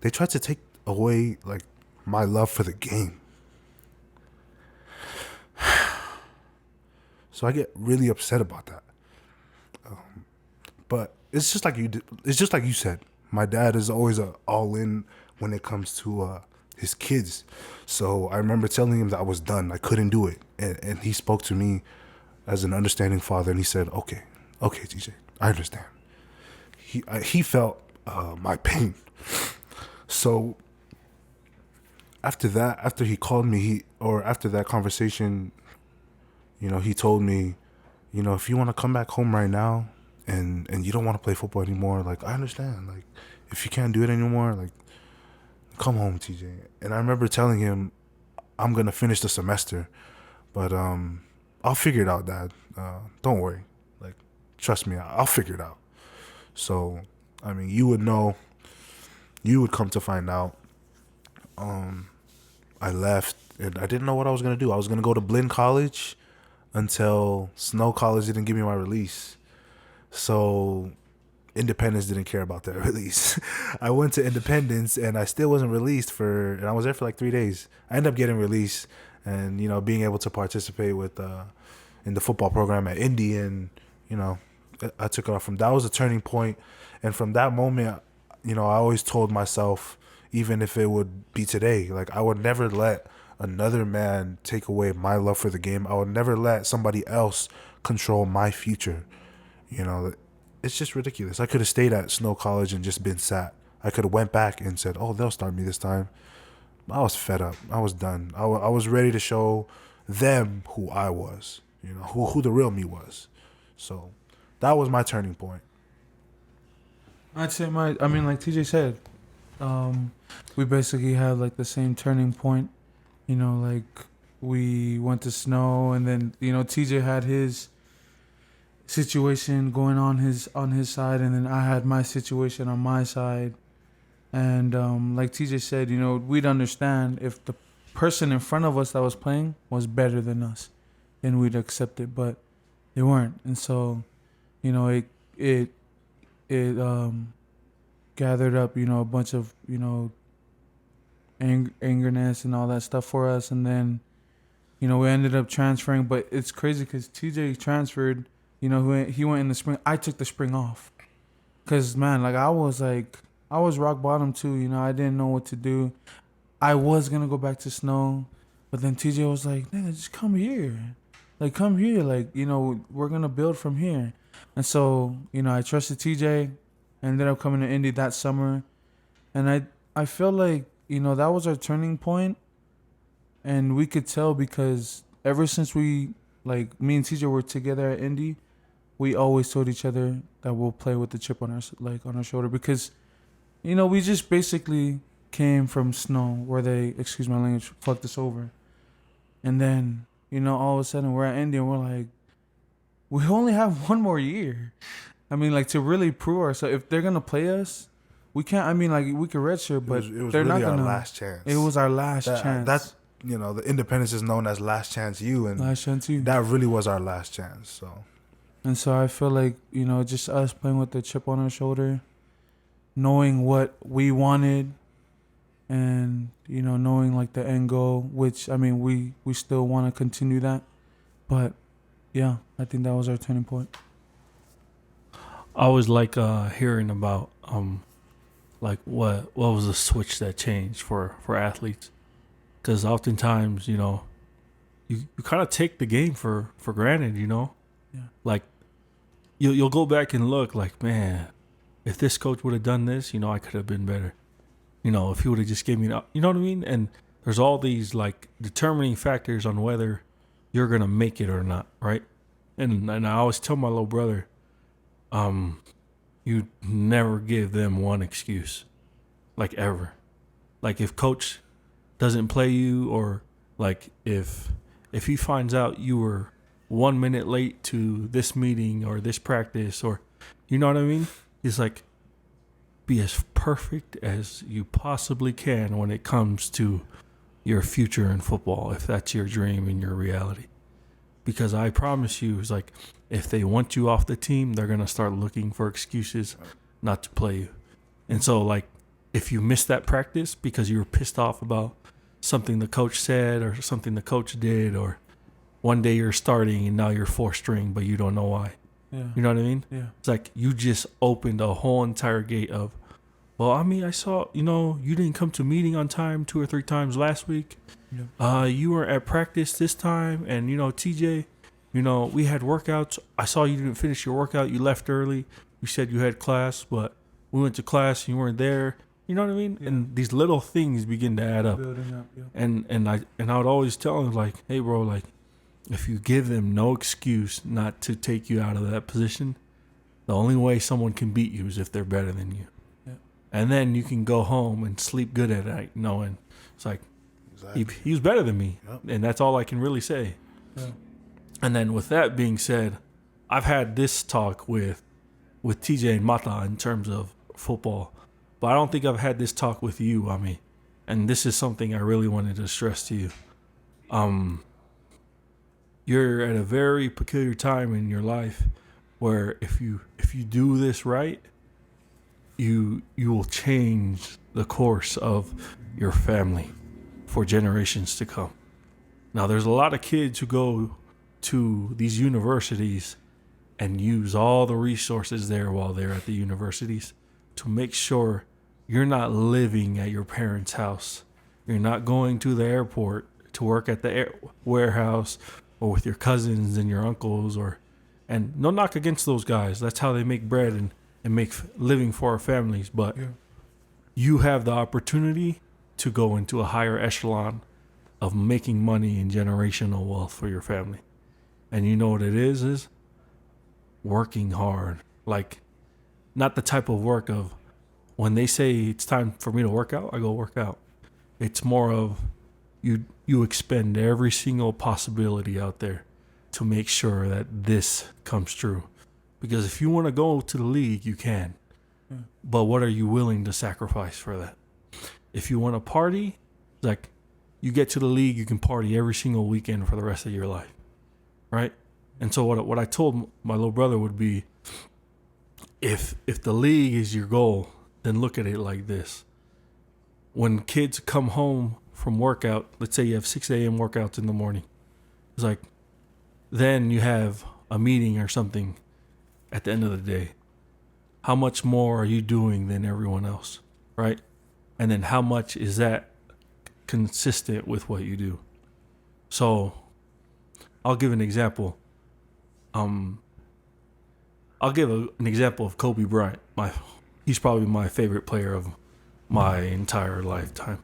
they tried to take away like my love for the game. So I get really upset about that. But it's just like you said. My dad is always all in when it comes to his kids. So I remember telling him that I was done. I couldn't do it, and he spoke to me as an understanding father, and he said, "Okay, TJ, I understand." He felt my pain. So after he called me, after that conversation, you know, he told me, you know, if you want to come back home right now and you don't want to play football anymore, like, I understand. Like, if you can't do it anymore, like, come home, TJ. And I remember telling him, I'm going to finish the semester, but I'll figure it out, Dad. Don't worry. Like, trust me, I'll figure it out. So, I mean, you would come to find out. I left, and I didn't know what I was going to do. I was going to go to Blinn College until Snow College didn't give me my release. So Independence didn't care about that release. I went to Independence, and I still wasn't released and I was there for like 3 days. I ended up getting released and, you know, being able to participate in the football program at Indy, and, you know, I took it off from that. Was a turning point. And from that moment, you know, I always told myself, even if it would be today, like, I would never let another man take away my love for the game. I would never let somebody else control my future. You know, it's just ridiculous. I could have stayed at Snow College and just been sat. I could have went back and said, oh, they'll start me this time. I was fed up. I was done. I was ready to show them who I was, you know, who the real me was. So that was my turning point. I'd say like TJ said, we basically had like the same turning point. You know, like we went to Snow, and then, you know, TJ had his situation going on his side, and then I had my situation on my side. And like TJ said, you know, we'd understand if the person in front of us that was playing was better than us, then we'd accept it, but they weren't. And so, you know, it gathered up, you know, a bunch of, you know, angerness and all that stuff for us. And then, you know, we ended up transferring. But it's crazy because TJ transferred, you know, he went in the spring. I took the spring off because, man, like I was rock bottom too. You know, I didn't know what to do. I was gonna go back to Snow, but then TJ was like, nigga, just come here. Like, come here. Like, you know, we're gonna build from here. And so, you know, I trusted TJ. I ended up coming to Indy that summer. And I feel like, you know, that was our turning point. And we could tell because ever since me and TJ were together at Indy, we always told each other that we'll play with the chip on our shoulder, because, you know, we just basically came from Snow where they, excuse my language, fucked us over. And then, you know, all of a sudden we're at Indy and we're like, we only have one more year. I mean, like, to really prove ourselves. If they're gonna play us, we can't. I mean, like, we could redshirt, but it was they're really not gonna. Our last chance. It was our last chance. That's, you know, the Independence is known as Last Chance U, and Last Chance U. That really was our last chance. So, and so I feel like, you know, just us playing with the chip on our shoulder, knowing what we wanted, and, you know, knowing like the end goal, which, I mean, we still want to continue that, but yeah, I think that was our turning point. I always like hearing about like what was the switch that changed for athletes, because oftentimes, you know, you kind of take the game for granted, you know. Yeah. Like you'll go back and look like, man, if this coach would have done this, you know, I could have been better. You know, if he would have just gave me, you know what I mean? And there's all these like determining factors on whether you're gonna make it or not, right? And I always tell my little brother, you you never give them one excuse, like ever. Like if coach doesn't play you, or like if he finds out you were 1 minute late to this meeting or this practice, or you know what I mean? It's like, be as perfect as you possibly can when it comes to your future in football, if that's your dream and your reality. Because I promise you, it's like, if they want you off the team, they're going to start looking for excuses not to play you. And so, like, if you miss that practice because you were pissed off about something the coach said or something the coach did, or one day you're starting and now you're fourth string, but you don't know why. Yeah. You know what I mean? Yeah. It's like you just opened a whole entire gate of, well, I mean, I saw, you didn't come to meeting on time 2 or 3 times last week. Yeah. You were at practice this time, and, TJ, we had workouts. I saw you didn't finish your workout. You left early. You said you had class, but we went to class and you weren't there. You know what I mean? Yeah. And these little things begin to add up. Building up, yeah. And I would always tell them, like, hey, bro, like, if you give them no excuse not to take you out of that position, the only way someone can beat you is if they're better than you. Yeah. And then you can go home and sleep good at night knowing it's like, Exactly. he was better than me. Yep. And that's all I can really say. Yeah. And then with that being said, I've had this talk with TJ and Mata in terms of football, but I don't think I've had this talk with you, Ami. And this is something I really wanted to stress to you. You're at a very peculiar time in your life where if you do this right, you will change the course of your family for generations to come. Now, there's a lot of kids who go to these universities and use all the resources there while they're at the universities to make sure you're not living at your parents' house. You're not going to the airport to work at the warehouse or with your cousins and your uncles, and no knock against those guys. That's how they make bread and make living for our families. But Yeah. you have the opportunity to go into a higher echelon of making money and generational wealth for your family. And you know what it is working hard. Like, not the type of work of when they say it's time for me to work out, I go work out. It's more of you expend every single possibility out there to make sure that this comes true. Because if you want to go to the league, you can. Yeah. But what are you willing to sacrifice for that? If you want to party, like, you get to the league, you can party every single weekend for the rest of your life, right? And so what I told my little brother would be, if the league is your goal, then look at it like this. When kids come home from workout, let's say you have 6 a.m. workouts in the morning, it's like, then you have a meeting or something at the end of the day. How much more are you doing than everyone else, right? And then how much is that consistent with what you do? So I'll give an example. I'll give an example of Kobe Bryant. He's probably my favorite player of my entire lifetime.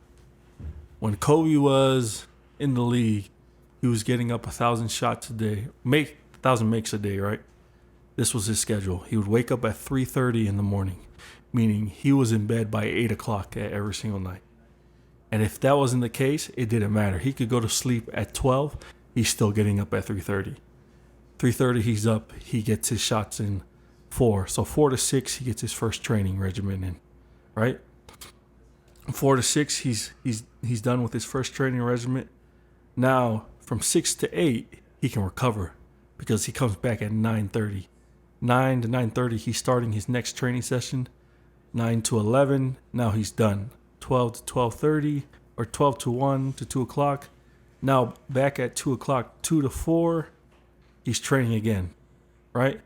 When Kobe was in the league, he was getting up 1,000 shots a day, 1,000 makes a day, right? This was his schedule. He would wake up at 3:30 in the morning, meaning he was in bed by 8 o'clock every single night. And if that wasn't the case, it didn't matter. He could go to sleep at 12. He's still getting up at 3:30. 3:30, he's up. He gets his shots in 4. So 4 to 6, he gets his first training regimen in, right? 4 to 6, he's done with his first training regimen. Now, from 6 to 8, he can recover because he comes back at 9:30. 9 to 9:30, he's starting his next training session. 9 to 11, now he's done. 12 to 12:30, or 12 to 1 to 2 o'clock. Now back at 2 o'clock, 2 to 4, he's training again, right?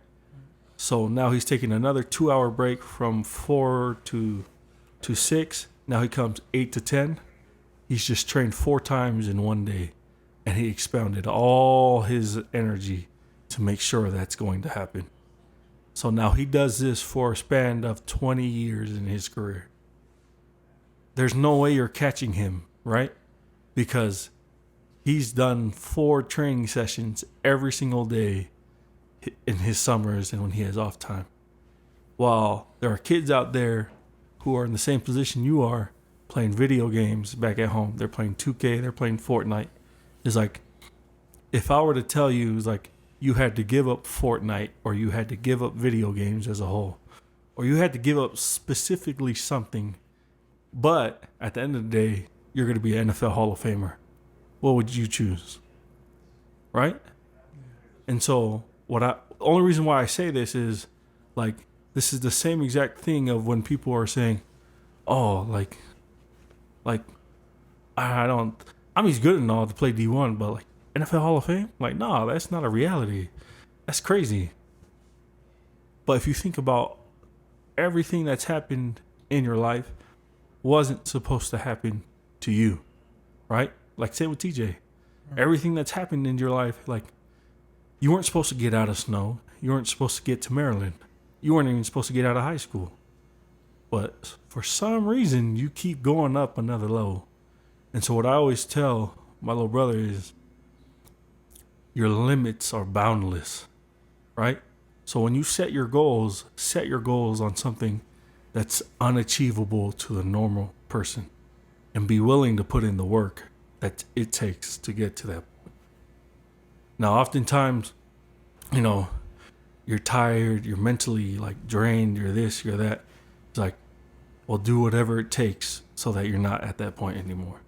So now he's taking another 2-hour break from 4 to 6. Now he comes 8 to 10. He's just trained 4 times in one day, and he expounded all his energy to make sure that's going to happen. So now he does this for a span of 20 years in his career. There's no way you're catching him, right? Because he's done 4 training sessions every single day in his summers and when he has off time. while there are kids out there who are in the same position you are, playing video games back at home. They're playing 2K, they're playing Fortnite. It's like, if I were to tell you, it's like you had to give up Fortnite, or you had to give up video games as a whole, or you had to give up specifically something, but at the end of the day, you're going to be an NFL Hall of Famer, what would you choose? Right? And so only reason why I say this is, like, this is the same exact thing of when people are saying, oh, like he's good and all to play D1, but like NFL Hall of Fame? Like, nah, that's not a reality. That's crazy. But if you think about everything that's happened in your life wasn't supposed to happen to you, right? Like, say with TJ, everything that's happened in your life, like, you weren't supposed to get out of snow. You weren't supposed to get to Maryland. You weren't even supposed to get out of high school. But for some reason, you keep going up another level. And so what I always tell my little brother is, your limits are boundless, right? So when you set your goals on something that's unachievable to the normal person, and be willing to put in the work that it takes to get to that point. Now, oftentimes, you're tired, you're mentally like drained, you're this, you're that. It's like, well, do whatever it takes so that you're not at that point anymore.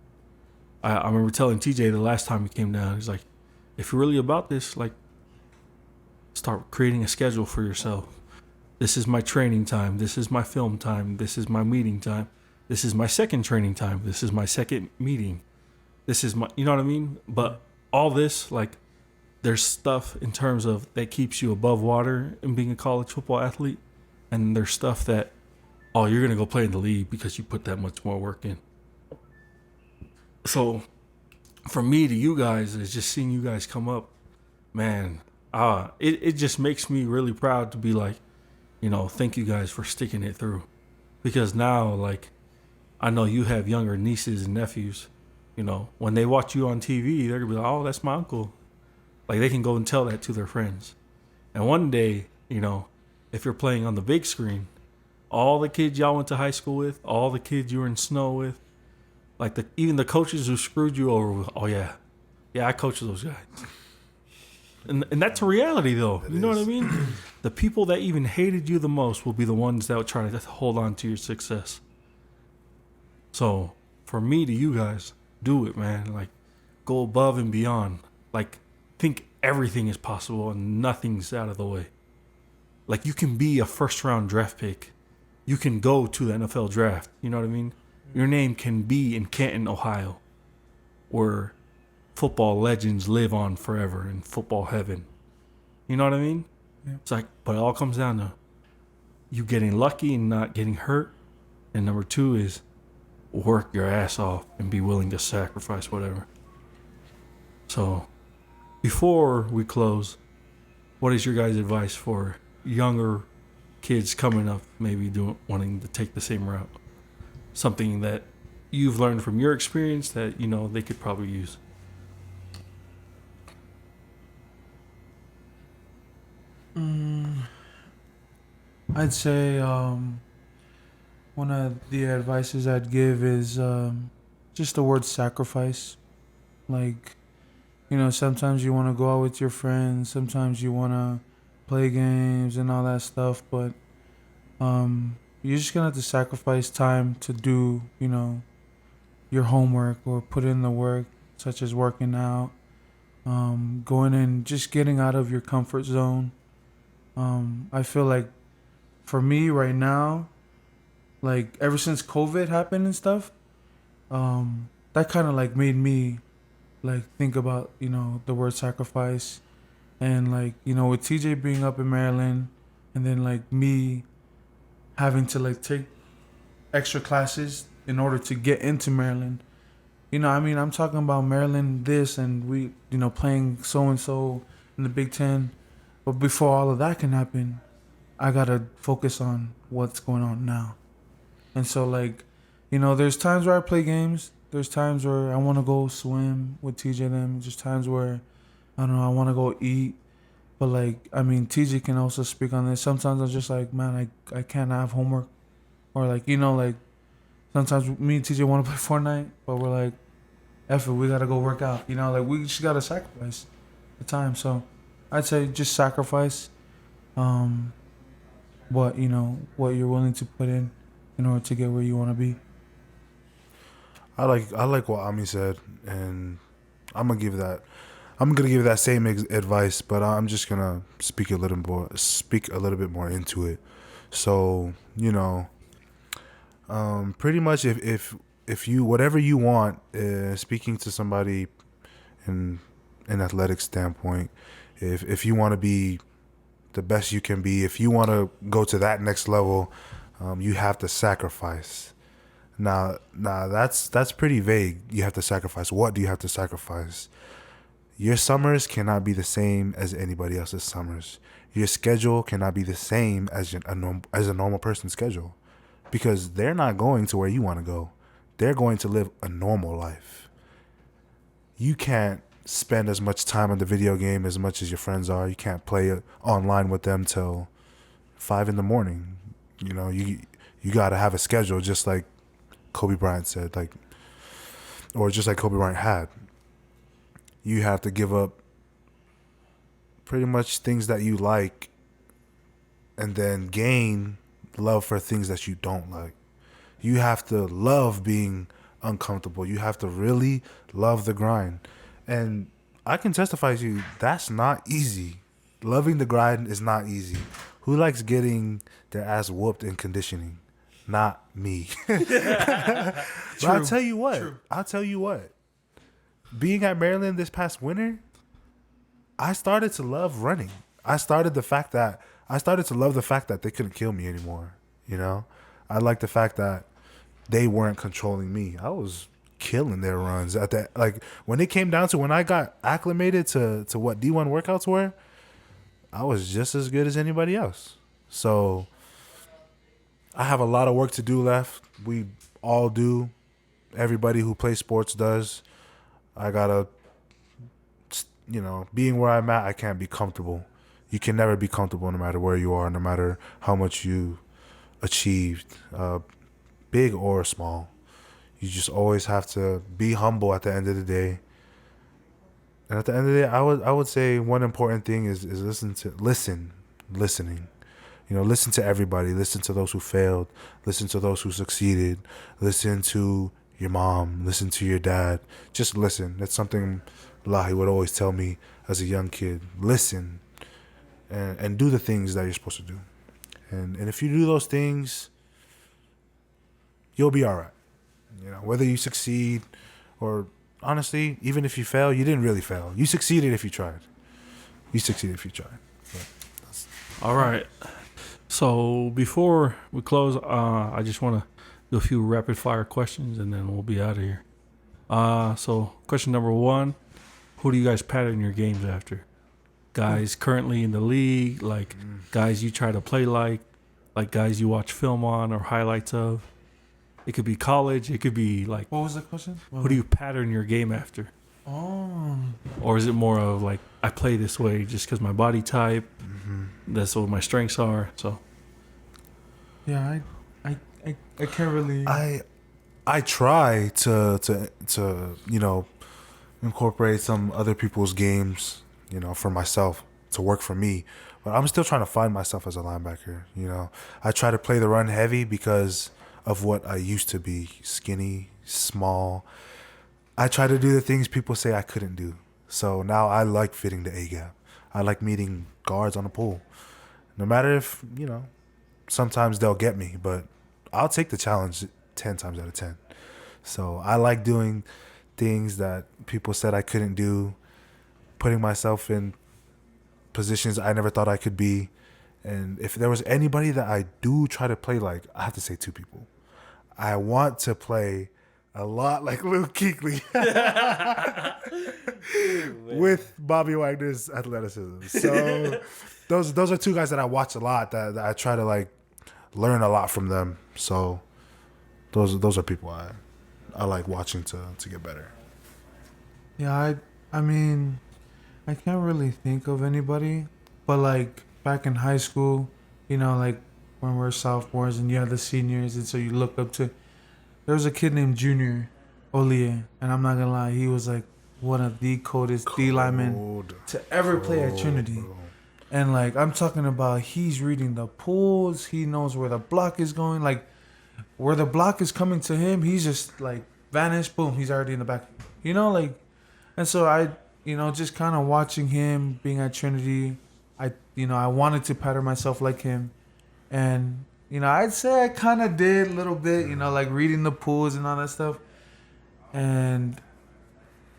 I remember telling TJ the last time he came down, he's like, if you're really about this, like, start creating a schedule for yourself. This is my training time. This is my film time. This is my meeting time. This is my second training time. This is my second meeting. This is my, you know what I mean? But all this, like, there's stuff in terms of that keeps you above water in being a college football athlete. And there's stuff that, oh, you're going to go play in the league because you put that much more work in. So from me to you guys, is just seeing you guys come up, man, it just makes me really proud to be like, thank you guys for sticking it through. Because now, like, I know you have younger nieces and nephews, when they watch you on TV, they're going to be like, oh, that's my uncle. Like, they can go and tell that to their friends. And one day, if you're playing on the big screen, all the kids y'all went to high school with, all the kids you were in snow with, like even the coaches who screwed you over, oh yeah, I coached those guys. And that's a reality, though. You know what I mean? The people that even hated you the most will be the ones that would try to hold on to your success. So, for me to you guys, do it, man. Like, go above and beyond. Like, think everything is possible and nothing's out of the way. Like, you can be a first-round draft pick. You can go to the NFL draft. You know what I mean? Your name can be in Canton, Ohio, where football legends live on forever in football heaven. You know what I mean? Yeah. It's like, but it all comes down to you getting lucky and not getting hurt. And number two is work your ass off and be willing to sacrifice whatever. So before we close, what is your guys' advice for younger kids coming up, maybe wanting to take the same route? Something that you've learned from your experience that, they could probably use. I'd say one of the advices I'd give is just the word sacrifice. Like, sometimes you want to go out with your friends, sometimes you want to play games and all that stuff, but you're just going to have to sacrifice time to do, your homework or put in the work, such as working out, going and just getting out of your comfort zone. I feel like for me right now, like ever since COVID happened and stuff, that kind of like made me like think about, the word sacrifice. And like, with TJ being up in Maryland and then like me having to like take extra classes in order to get into Maryland. I'm talking about Maryland this and we, playing so-and-so in the Big Ten. But before all of that can happen, I got to focus on what's going on now. And so like, there's times where I play games. There's times where I want to go swim with TJ and them. There's times where, I don't know, I want to go eat. But like, I mean, TJ can also speak on this. Sometimes I'm just like, man, I can't have homework, or like, like sometimes me and TJ want to play Fortnite, but we're like, F it, we gotta go work out. Like we just gotta sacrifice the time. So I'd say just sacrifice what what you're willing to put in order to get where you want to be. I like what Ami said, and I'm gonna give that same advice, but I'm just gonna speak a little bit more into it. So pretty much if you whatever you want, speaking to somebody in an athletic standpoint, if you want to be the best you can be, if you want to go to that next level, you have to sacrifice. Now that's pretty vague. You have to sacrifice. What do you have to sacrifice? Your summers cannot be the same as anybody else's summers. Your schedule cannot be the same as a normal person's schedule, because they're not going to where you want to go. They're going to live a normal life. You can't spend as much time on the video game as much as your friends are. You can't play online with them till 5 a.m. You got to have a schedule, just like Kobe Bryant said, or just like Kobe Bryant had. You have to give up pretty much things that you like, and then gain love for things that you don't like. You have to love being uncomfortable. You have to really love the grind. And I can testify to you, that's not easy. Loving the grind is not easy. Who likes getting their ass whooped in conditioning? Not me. But I'll tell you what. Being at Maryland this past winter, I started to love running. I started to love the fact that they couldn't kill me anymore. I like the fact that they weren't controlling me. I was killing their runs at that. Like when it came down to when I got acclimated to what D1 workouts were, I was just as good as anybody else. So I have a lot of work to do left. We all do. Everybody who plays sports does. I gotta, being where I'm at, I can't be comfortable. You can never be comfortable no matter where you are, no matter how much you achieved, big or small. You just always have to be humble at the end of the day. And at the end of the day, I would say one important thing is listening. Listen to everybody. Listen to those who failed. Listen to those who succeeded. Listen to your mom. Listen to your dad. Just listen. That's something Lahi would always tell me as a young kid. Listen and do the things that you're supposed to do. And if you do those things, you'll be all right. Whether you succeed or, honestly, even if you fail, you didn't really fail. You succeeded if you tried. All right. So before we close, I just want to do a few rapid fire questions and then we'll be out of here. So question number 1, who do you guys pattern your games after? Guys currently in the league, like guys you try to play like guys you watch film on or highlights of. It could be college. It could be like... What was the question? Who do you pattern your game after? Oh. Or is it more of like, I play this way just because my body type, that's what my strengths are, so... Yeah, I can't really... I try to incorporate some other people's games, for myself, to work for me. But I'm still trying to find myself as a linebacker, I try to play the run heavy because of what I used to be, skinny, small. I try to do the things people say I couldn't do. So now I like fitting the A-gap. I like meeting guards on the pool. No matter if, sometimes they'll get me, but I'll take the challenge 10 times out of 10. So I like doing things that people said I couldn't do, putting myself in positions I never thought I could be. And if there was anybody that I do try to play like, I have to say 2 people. I want to play a lot like Luke Kuechly with Bobby Wagner's athleticism. So those are 2 guys that I watch a lot, that I try to learn a lot from them. So those are people I like watching to get better. Yeah, I mean, I can't really think of anybody. But like back in high school, you know, like when we're sophomores and you have the seniors, and so you look up to. There was a kid named Junior Olier, and I'm not gonna lie, he was like one of the coldest D linemen to ever play at Trinity. Bro. And like I'm talking about, he's reading the pools. He knows where the block is going. Like where the block is coming to him, he's just like vanished. Boom, he's already in the back. You know, like, and so I, you know, just kind of watching him being at Trinity, I wanted to pattern myself like him, and you know, I'd say I kind of did a little bit. You know, like reading the pools and all that stuff, and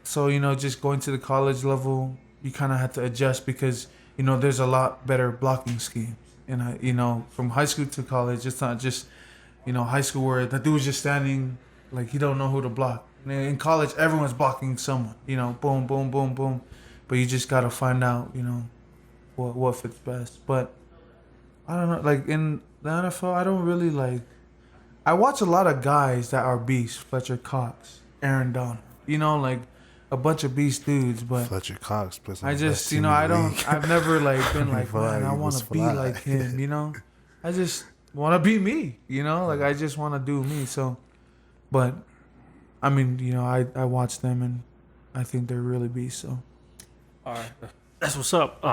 so you know, just going to the college level, you kind of have to adjust because. You know, there's a lot better blocking schemes. And, you know, from high school to college, it's not just, you know, high school where the dude's just standing, like, he don't know who to block. And in college, everyone's blocking someone, you know, boom, boom, boom, boom. But you just got to find out, you know, what fits best. But, I don't know, like, in the NFL, I don't really, like, I watch a lot of guys that are beasts, Fletcher Cox, Aaron Donald, you know, like, a bunch of beast dudes, but Fletcher Cox. I just, you know, I've never like been like, man, I want to be like him, you know. I just want to be me, you know, like I just want to do me. So, but I mean, you know, I watch them and I think they're really beasts. So, all right, that's what's up.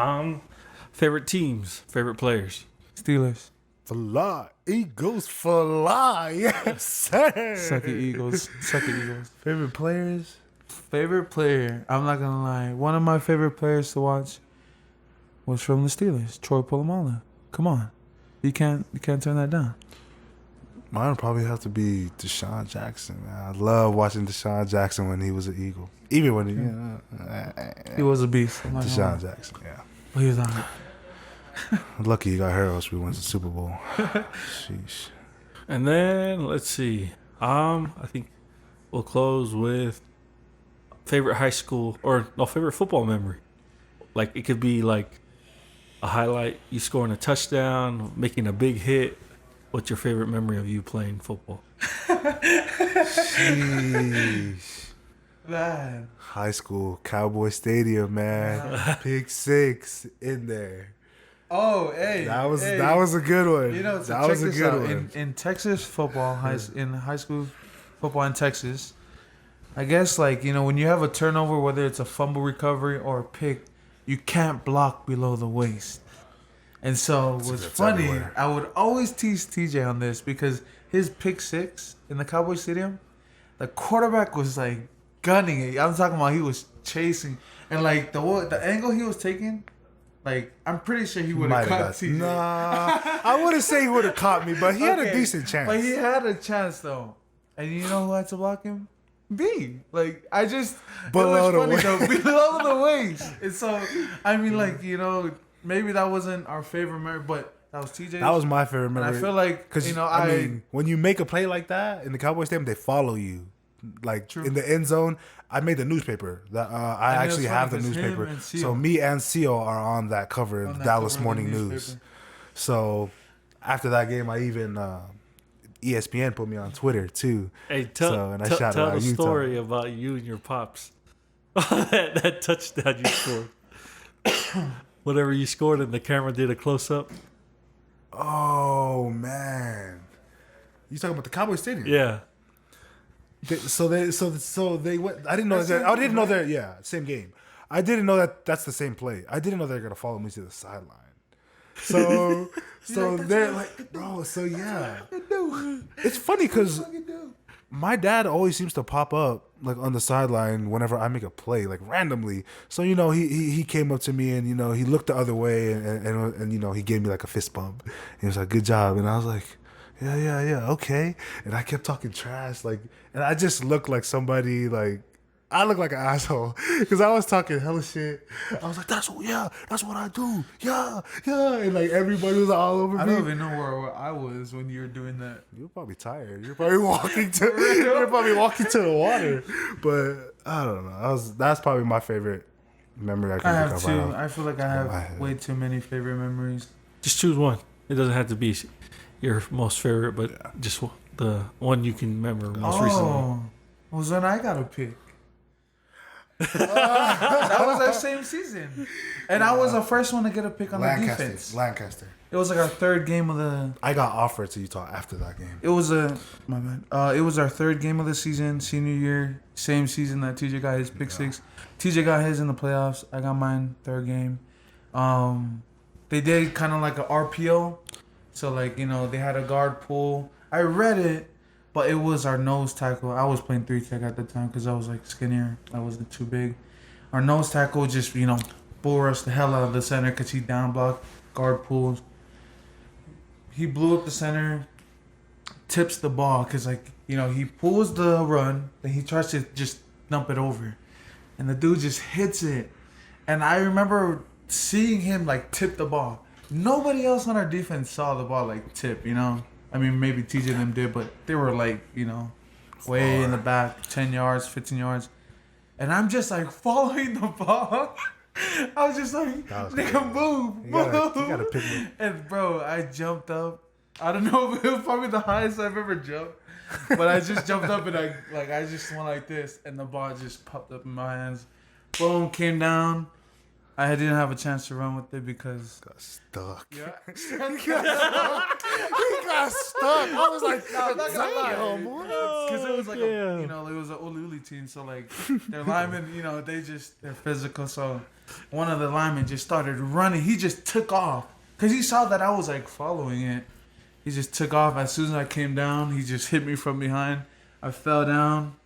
Favorite teams, favorite players. Steelers. Fly, Eagles fly, yes sir. Suck it, Eagles. Suck it, Eagles. Favorite players. Favorite player, I'm not gonna lie. One of my favorite players to watch was from the Steelers, Troy Polamalu. Come on, you can't turn that down. Mine would probably have to be Deshaun Jackson. Man. I love watching Deshaun Jackson when he was an Eagle, even when He was a beast. I'm not gonna lie. Deshaun Jackson. Yeah, But he was on it. lucky he got hurt, else we went to the Super Bowl. Sheesh. And then let's see. I think we'll close with favorite high school or no favorite football memory. Like it could be like a highlight, you scoring a touchdown, making a big hit. What's your favorite memory of you playing football? Sheesh. Man. High school, Cowboy Stadium, man. Pick 6 in there. Oh, hey. That was a good one. You know, so that check was a this good out. one. In Texas football, in high school football in Texas, I guess like, you know, when you have a turnover, whether it's a fumble recovery or a pick, you can't block below the waist. And so what's funny, everywhere. I would always tease TJ on this because his pick 6 in the Cowboy Stadium, the quarterback was like gunning it. I'm talking about he was chasing, and like the angle he was taking, like I'm pretty sure he would have caught TJ. Nah, I wouldn't say he would have caught me, but he had a decent chance. But he had a chance though, and you know who had to block him? B. Like I just below the waist. Below the waist. And so I mean, like, you know, maybe that wasn't our favorite memory, but that was TJ's. That was my favorite memory. And I feel like, because you know, I mean, when you make a play like that in the Cowboys Stadium, they follow you. Like True. In the end zone, I made the newspaper. That I actually have the newspaper. So me and Seal are on that cover of the Dallas Morning News. So after that game, I even ESPN put me on Twitter too. Hey, tell the story about you and your pops. that touchdown you scored. Whatever you scored, and the camera did a close up. Oh man, you talking about the Cowboy Stadium? Yeah. So they went. I didn't know that. I didn't know that. Yeah, same game. I didn't know that. That's the same play. I didn't know they were gonna follow me to the sideline. So they're like, bro. So yeah, it's funny because my dad always seems to pop up like on the sideline whenever I make a play, like randomly. So you know, he came up to me and you know he looked the other way and you know he gave me like a fist bump. And he was like, "Good job," and I was like, "Yeah, okay." And I kept talking trash, like, and I just looked like somebody like. I look like an asshole because I was talking hella shit. I was like, that's what I do. Yeah. And like everybody was all over me. I don't even know where I was when you were doing that. You were probably tired. You're probably walking to the water. But I don't know. That's probably my favorite memory I can think of. I feel like I have way too many favorite memories. Just choose one. It doesn't have to be your most favorite, but just the one you can remember most recently. Well, then I got to pick. That was our same season. And I was the first one to get a pick on the defense. Lancaster. It was like our third game of the... I got offered to Utah after that game. It was my bad. It was our third game of the season, senior year. Same season that TJ got his pick six. TJ got his in the playoffs. I got mine third game. They did kind of like a RPO. So, like, you know, they had a guard pull. I read it, but it was our nose tackle. I was playing 3-tech at the time because I was, like, skinnier. I wasn't too big. Our nose tackle just, you know, bull rushed the hell out of the center because he down blocked, guard pulls. He blew up the center, tips the ball because, like, you know, he pulls the run, then he tries to just dump it over. And the dude just hits it. And I remember seeing him, like, tip the ball. Nobody else on our defense saw the ball, like, tip, you know? I mean, maybe TJ and them did, but they were, like, you know, way in the back, 10 yards, 15 yards. And I'm just, like, following the ball. I was just like, nigga, move. You gotta pick me. And, bro, I jumped up. I don't know if it was probably the highest I've ever jumped. But I just jumped up and I just went like this. And the ball just popped up in my hands. Boom, came down. I didn't have a chance to run with it because... Got stuck. Yeah. He got stuck. I was like, no, I'm not gonna lie. boy. Because it was like, you know, it was an Uli team. So, like, their linemen, you know, they're physical. So, one of the linemen just started running. He just took off. Because he saw that I was, like, following it. He just took off. As soon as I came down, he just hit me from behind. I fell down.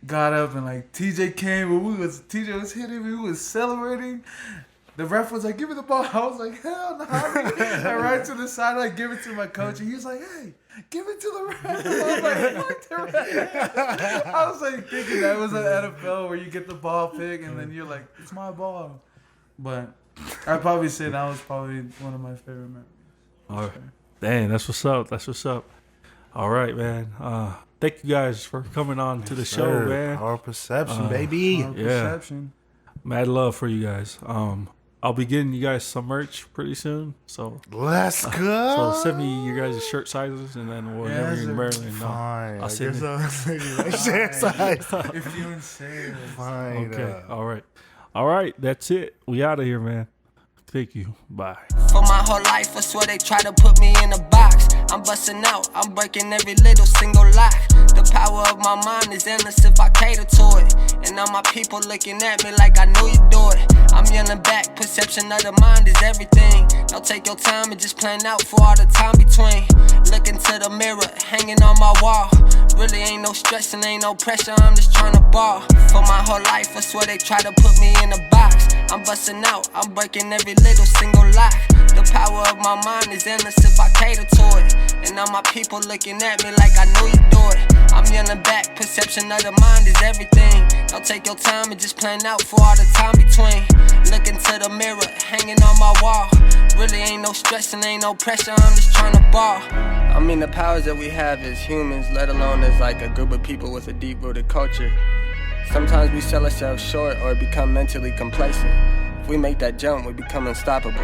Got up and like TJ came and TJ was hitting me, we was celebrating. The ref was like, give me the ball. I was like, hell no. I ran to the side, like give it to my coach and he was like, hey, give it to the ref. I was like, fuck the ref. I was like thinking that was an NFL where you get the ball pick and then you're like, it's my ball. But I'd probably say that was probably one of my favorite memories. All right. Dang, that's what's up. That's what's up. All right, man. Thank you guys for coming on to the show, man. Our perception, baby. Our perception. Mad love for you guys. I'll be getting you guys some merch pretty soon. So let's go. So send me your guys' shirt sizes, and then whenever you're in Maryland, fine. I'll send it. Shirt size. If you insist. Fine. Okay. All right. That's it. We out of here, man. Thank you. Bye. For my whole life, I swear they try to put me in a box. I'm busting out, I'm breaking every little single lock. The power of my mind is endless if I cater to it. And all my people looking at me like I knew you'd do it. I'm yelling back, perception of the mind is everything. Now take your time and just plan out for all the time between. Look into the mirror, hanging on my wall. Really ain't no stress and ain't no pressure, I'm just trying to ball. For my whole life, I swear they try to put me in a box. I'm busting out, I'm breaking every little single lock. The power of my mind is endless if I cater to it. And all my people looking at me like I knew you'd do it. I'm yelling back, perception of the mind is everything. Now take your time and just plan out for all the time between. Look into the mirror, hanging on my wall. Really ain't no stress and ain't no pressure, I'm just trying to ball. I mean the powers that we have as humans, let alone as like a group of people with a deep-rooted culture. Sometimes we sell ourselves short or become mentally complacent. If we make that jump, we become unstoppable.